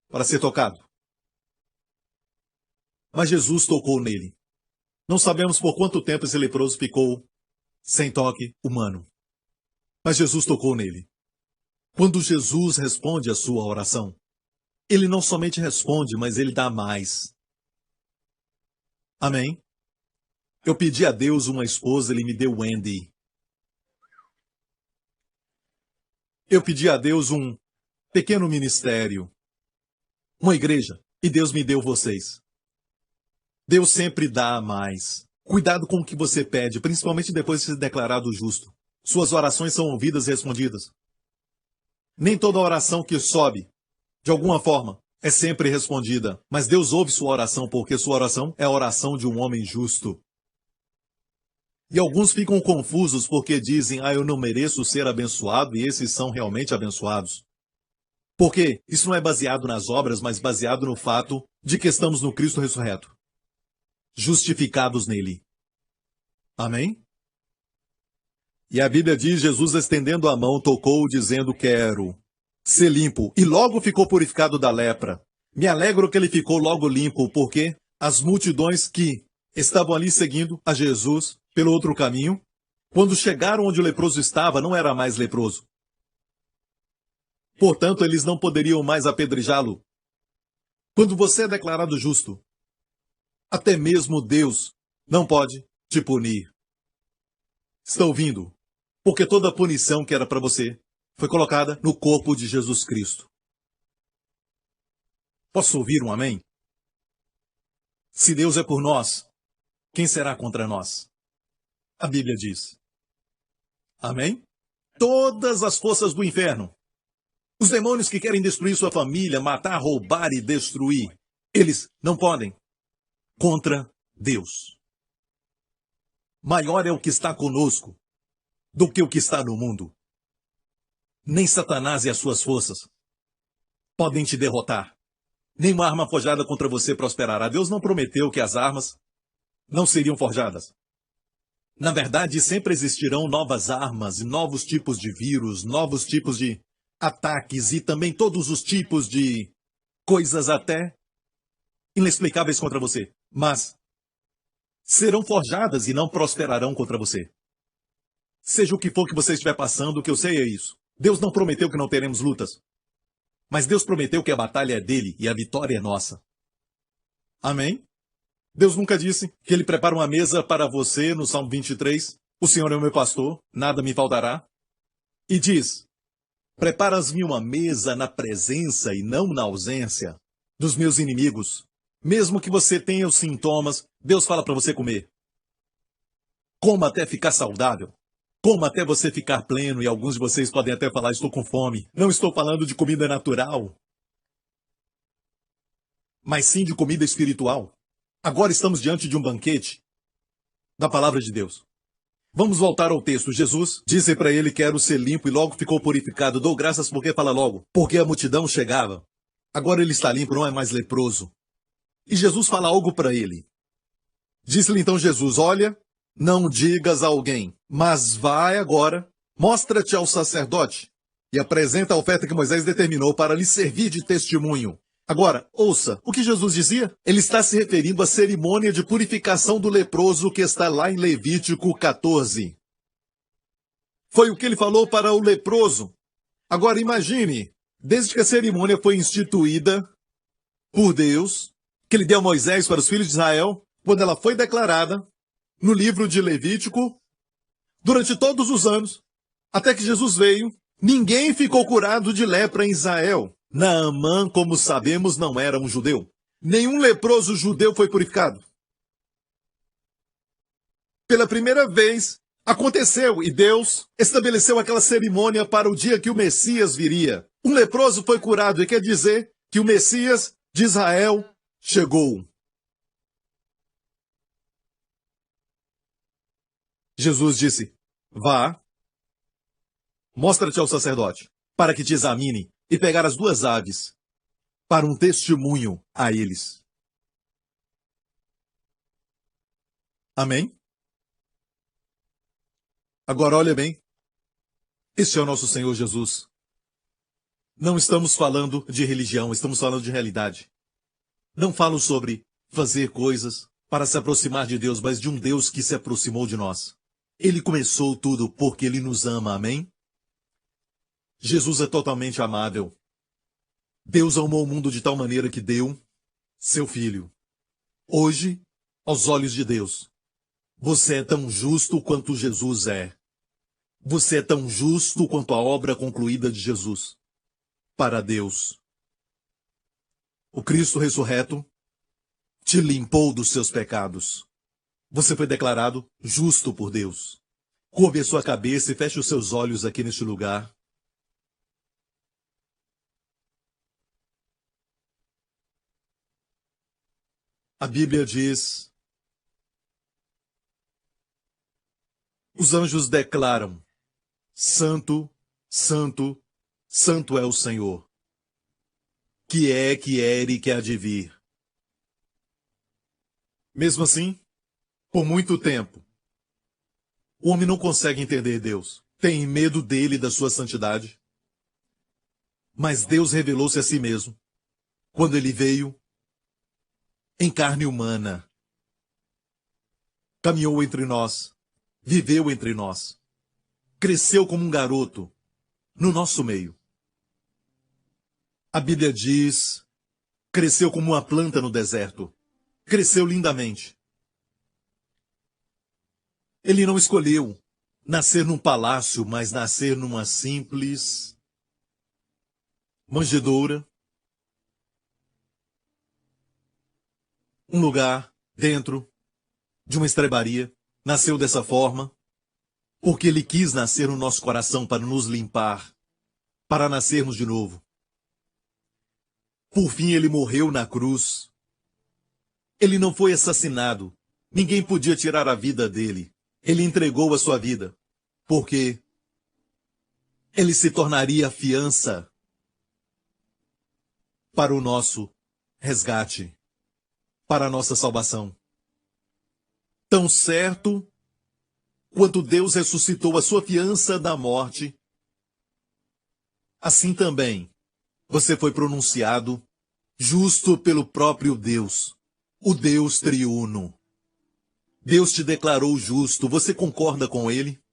para ser tocado. Mas Jesus tocou nele. Não sabemos por quanto tempo esse leproso ficou sem toque humano. Mas Jesus tocou nele. Quando Jesus responde a sua oração, ele não somente responde, mas ele dá mais. Amém? Eu pedi a Deus uma esposa, ele me deu Wendy. Eu pedi a Deus um pequeno ministério, uma igreja, e Deus me deu vocês. Deus sempre dá mais. Cuidado com o que você pede, principalmente depois de ser declarado justo. Suas orações são ouvidas e respondidas. Nem toda oração que sobe, de alguma forma, é sempre respondida. Mas Deus ouve sua oração, porque sua oração é a oração de um homem justo. E alguns ficam confusos porque dizem: eu não mereço ser abençoado, e esses são realmente abençoados. Porque isso não é baseado nas obras, mas baseado no fato de que estamos no Cristo ressurreto, justificados nele. Amém? E a Bíblia diz: Jesus, estendendo a mão, tocou, dizendo: quero ser limpo. E logo ficou purificado da lepra. Me alegro que ele ficou logo limpo, porque as multidões que estavam ali seguindo a Jesus pelo outro caminho, quando chegaram onde o leproso estava, não era mais leproso. Portanto, eles não poderiam mais apedrejá-lo. Quando você é declarado justo, até mesmo Deus não pode te punir. Está ouvindo? Porque toda a punição que era para você foi colocada no corpo de Jesus Cristo. Posso ouvir um amém? Se Deus é por nós, quem será contra nós? A Bíblia diz. Amém? Todas as forças do inferno, os demônios que querem destruir sua família, matar, roubar e destruir, eles não podem contra Deus. Maior é o que está conosco do que o que está no mundo. Nem Satanás e as suas forças podem te derrotar. Nenhuma arma forjada contra você prosperará. Deus não prometeu que as armas não seriam forjadas. Na verdade, sempre existirão novas armas e novos tipos de vírus, novos tipos de ataques e também todos os tipos de coisas até inexplicáveis contra você. Mas serão forjadas e não prosperarão contra você. Seja o que for que você estiver passando, o que eu sei é isso. Deus não prometeu que não teremos lutas. Mas Deus prometeu que a batalha é dele e a vitória é nossa. Amém? Deus nunca disse que ele prepara uma mesa para você no Salmo 23. O Senhor é o meu pastor, nada me faltará. E diz: preparas-me uma mesa na presença e não na ausência dos meus inimigos. Mesmo que você tenha os sintomas, Deus fala para você comer. Coma até ficar saudável. Coma até você ficar pleno, e alguns de vocês podem até falar: estou com fome. Não estou falando de comida natural, mas sim de comida espiritual. Agora estamos diante de um banquete da palavra de Deus. Vamos voltar ao texto. Jesus disse para ele: quero ser limpo, e logo ficou purificado. Dou graças porque fala logo. Porque a multidão chegava. Agora ele está limpo, não é mais leproso. E Jesus fala algo para ele. Disse-lhe então Jesus: olha, não digas a alguém, mas vai agora, mostra-te ao sacerdote e apresenta a oferta que Moisés determinou para lhe servir de testemunho. Agora, ouça, o que Jesus dizia? Ele está se referindo à cerimônia de purificação do leproso que está lá em Levítico 14. Foi o que ele falou para o leproso. Agora imagine, desde que a cerimônia foi instituída por Deus, que ele deu a Moisés para os filhos de Israel, quando ela foi declarada no livro de Levítico, durante todos os anos, até que Jesus veio, ninguém ficou curado de lepra em Israel. Naamã, como sabemos, não era um judeu. Nenhum leproso judeu foi purificado. Pela primeira vez, Aconteceu, e Deus estabeleceu aquela cerimônia para o dia que o Messias viria. Um leproso foi curado, e quer dizer que o Messias de Israel chegou. Jesus disse: vá, mostra-te ao sacerdote, para que te examine, e pegar as 2 aves, para um testemunho a eles. Amém? Agora olha bem, este é o nosso Senhor Jesus. Não estamos falando de religião, estamos falando de realidade. Não falo sobre fazer coisas para se aproximar de Deus, mas de um Deus que se aproximou de nós. Ele começou tudo porque Ele nos ama, amém? Jesus é totalmente amável. Deus amou o mundo de tal maneira que deu seu Filho. Hoje, aos olhos de Deus, você é tão justo quanto Jesus é. Você é tão justo quanto a obra concluída de Jesus. Para Deus. O Cristo ressurreto te limpou dos seus pecados. Você foi declarado justo por Deus. Curve a sua cabeça e feche os seus olhos aqui neste lugar. A Bíblia diz: os anjos declaram: Santo, Santo, Santo é o Senhor, que era e que há de vir. Mesmo assim, por muito tempo, o homem não consegue entender Deus. Tem medo dele e da sua santidade. Mas Deus revelou-se a si mesmo quando ele veio em carne humana. Caminhou entre nós, viveu entre nós, cresceu como um garoto no nosso meio. A Bíblia diz: cresceu como uma planta no deserto, cresceu lindamente. Ele não escolheu nascer num palácio, mas nascer numa simples manjedoura, um lugar dentro de uma estrebaria. Nasceu dessa forma porque ele quis nascer no nosso coração para nos limpar, para nascermos de novo. Por fim, ele morreu na cruz. Ele não foi assassinado. Ninguém podia tirar a vida dele. Ele entregou a sua vida, porque ele se tornaria a fiança para o nosso resgate, para a nossa salvação. Tão certo quanto Deus ressuscitou a sua fiança da morte, assim também você foi pronunciado justo pelo próprio Deus, o Deus triuno. Deus te declarou justo, você concorda com Ele?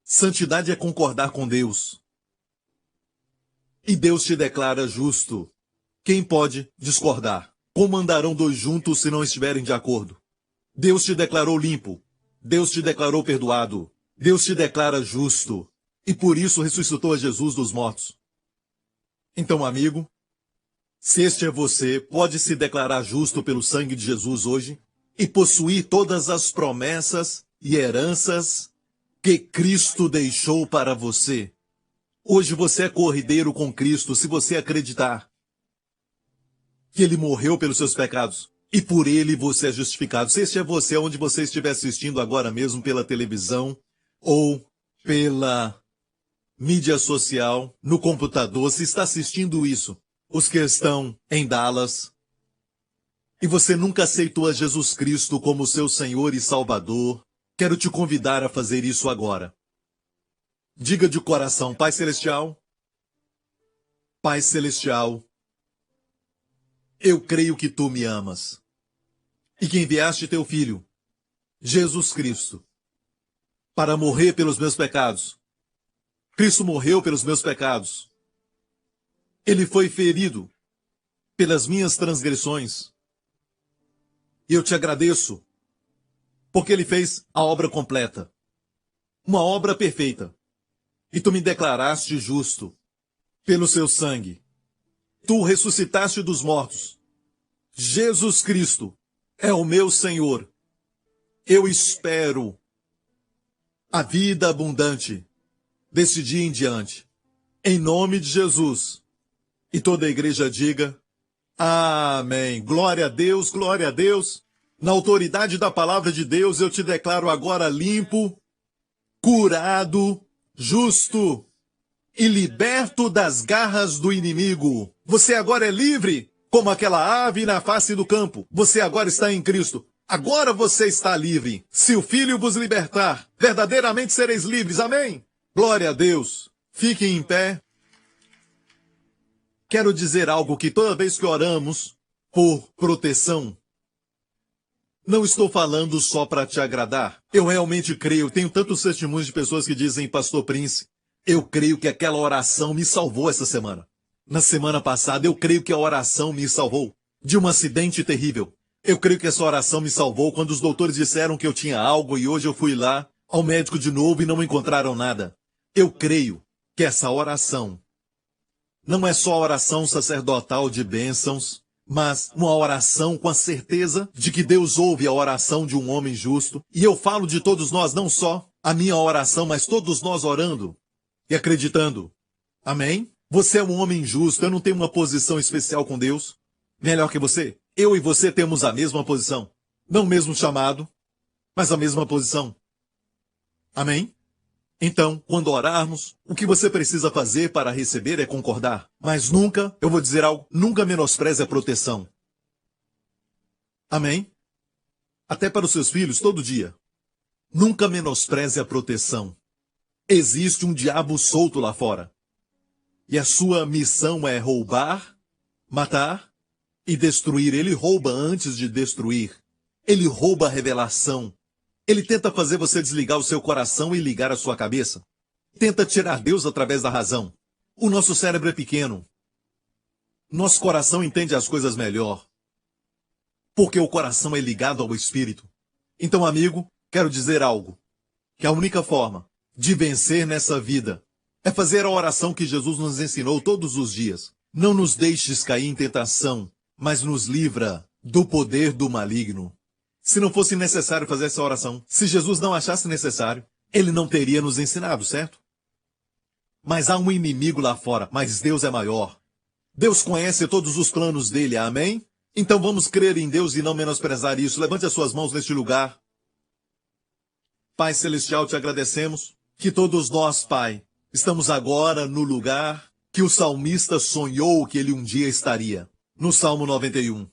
Santidade é concordar com Deus. E Deus te declara justo. Quem pode discordar? Como andarão 2 juntos se não estiverem de acordo? Deus te declarou limpo. Deus te declarou perdoado. Deus te declara justo. E por isso ressuscitou a Jesus dos mortos. Então, amigo, se este é você, pode se declarar justo pelo sangue de Jesus hoje e possuir todas as promessas e heranças que Cristo deixou para você. Hoje você é cordeiro com Cristo se você acreditar que Ele morreu pelos seus pecados e por Ele você é justificado. Se este é você, onde você estiver assistindo agora mesmo pela televisão ou pela mídia social, no computador, se está assistindo isso, os que estão em Dallas, e você nunca aceitou a Jesus Cristo como seu Senhor e Salvador, quero te convidar a fazer isso agora. Diga de coração: Pai Celestial, Pai Celestial, eu creio que Tu me amas e que enviaste Teu Filho, Jesus Cristo, para morrer pelos meus pecados. Cristo morreu pelos meus pecados. Ele foi ferido pelas minhas transgressões. E eu te agradeço, porque Ele fez a obra completa, uma obra perfeita. E Tu me declaraste justo pelo Seu sangue. Tu ressuscitaste dos mortos. Jesus Cristo é o meu Senhor. Eu espero a vida abundante desse dia em diante. Em nome de Jesus. E toda a igreja diga, amém. Glória a Deus, glória a Deus. Na autoridade da palavra de Deus, eu te declaro agora limpo, curado, justo e liberto das garras do inimigo. Você agora é livre, como aquela ave na face do campo. Você agora está em Cristo. Agora você está livre. Se o Filho vos libertar, verdadeiramente sereis livres. Amém? Glória a Deus. Fiquem em pé. Quero dizer algo que toda vez que oramos por proteção, não estou falando só para te agradar. Eu realmente creio. Tenho tantos testemunhos de pessoas que dizem, Pastor Prince, eu creio que aquela oração me salvou essa semana. Na semana passada, eu creio que a oração me salvou de um acidente terrível. Eu creio que essa oração me salvou quando os doutores disseram que eu tinha algo e hoje eu fui lá ao médico de novo e não encontraram nada. Eu creio que essa oração não é só a oração sacerdotal de bênçãos, mas uma oração com a certeza de que Deus ouve a oração de um homem justo. E eu falo de todos nós, não só a minha oração, mas todos nós orando e acreditando. Amém? Você é um homem justo, eu não tenho uma posição especial com Deus. Melhor que você. Eu e você temos a mesma posição. Não o mesmo chamado, mas a mesma posição. Amém? Então, quando orarmos, o que você precisa fazer para receber é concordar. Mas nunca, eu vou dizer algo, nunca menospreze a proteção. Amém? Até para os seus filhos, todo dia. Nunca menospreze a proteção. Existe um diabo solto lá fora. E a sua missão é roubar, matar e destruir. Ele rouba antes de destruir. Ele rouba a revelação. Ele tenta fazer você desligar o seu coração e ligar a sua cabeça. Tenta tirar Deus através da razão. O nosso cérebro é pequeno. Nosso coração entende as coisas melhor. Porque o coração é ligado ao Espírito. Então, amigo, quero dizer algo. Que a única forma de vencer nessa vida é fazer a oração que Jesus nos ensinou todos os dias. Não nos deixes cair em tentação, mas nos livra do poder do maligno. Se não fosse necessário fazer essa oração, se Jesus não achasse necessário, ele não teria nos ensinado, certo? Mas há um inimigo lá fora, mas Deus é maior. Deus conhece todos os planos dele, amém? Então vamos crer em Deus e não menosprezar isso. Levante as suas mãos neste lugar. Pai Celestial, te agradecemos que todos nós, Pai, estamos agora no lugar que o salmista sonhou que ele um dia estaria. No Salmo 91.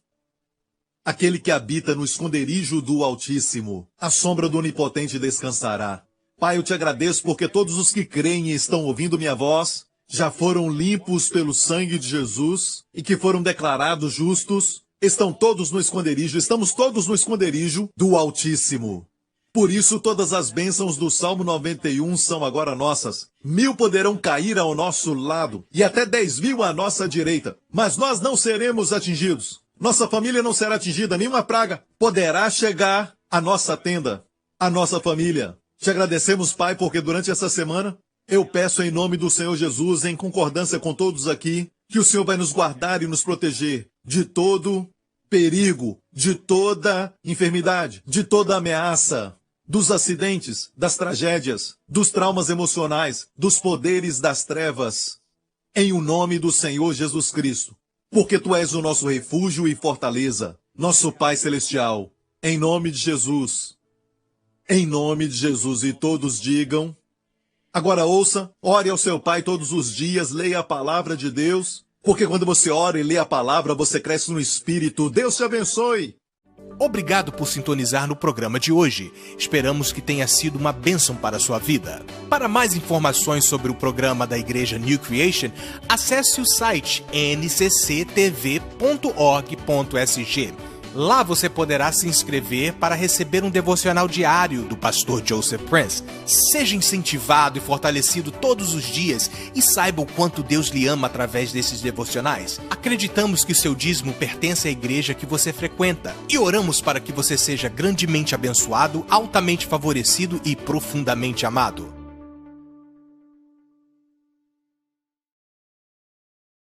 Aquele que habita no esconderijo do Altíssimo, a sombra do Onipotente descansará. Pai, eu te agradeço porque todos os que creem e estão ouvindo minha voz já foram limpos pelo sangue de Jesus e que foram declarados justos, estão todos no esconderijo, estamos todos no esconderijo do Altíssimo. Por isso, todas as bênçãos do Salmo 91 são agora nossas. 1000 poderão cair ao nosso lado e até 10.000 à nossa direita, mas nós não seremos atingidos. Nossa família não será atingida, nenhuma praga poderá chegar à nossa tenda, à nossa família. Te agradecemos, Pai, porque durante essa semana eu peço em nome do Senhor Jesus, em concordância com todos aqui, que o Senhor vai nos guardar e nos proteger de todo perigo, de toda enfermidade, de toda ameaça, dos acidentes, das tragédias, dos traumas emocionais, dos poderes das trevas, em o nome do Senhor Jesus Cristo. Porque Tu és o nosso refúgio e fortaleza, nosso Pai Celestial, em nome de Jesus. Em nome de Jesus, e todos digam. Agora ouça, ore ao seu Pai todos os dias, leia a palavra de Deus, porque quando você ora e lê a palavra, você cresce no Espírito. Deus te abençoe. Obrigado por sintonizar no programa de hoje. Esperamos que tenha sido uma bênção para a sua vida. Para mais informações sobre o programa da Igreja New Creation, acesse o site ncctv.org.sg. Lá você poderá se inscrever para receber um devocional diário do pastor Joseph Prince. Seja incentivado e fortalecido todos os dias e saiba o quanto Deus lhe ama através desses devocionais. Acreditamos que seu dízimo pertence à igreja que você frequenta e oramos para que você seja grandemente abençoado, altamente favorecido e profundamente amado.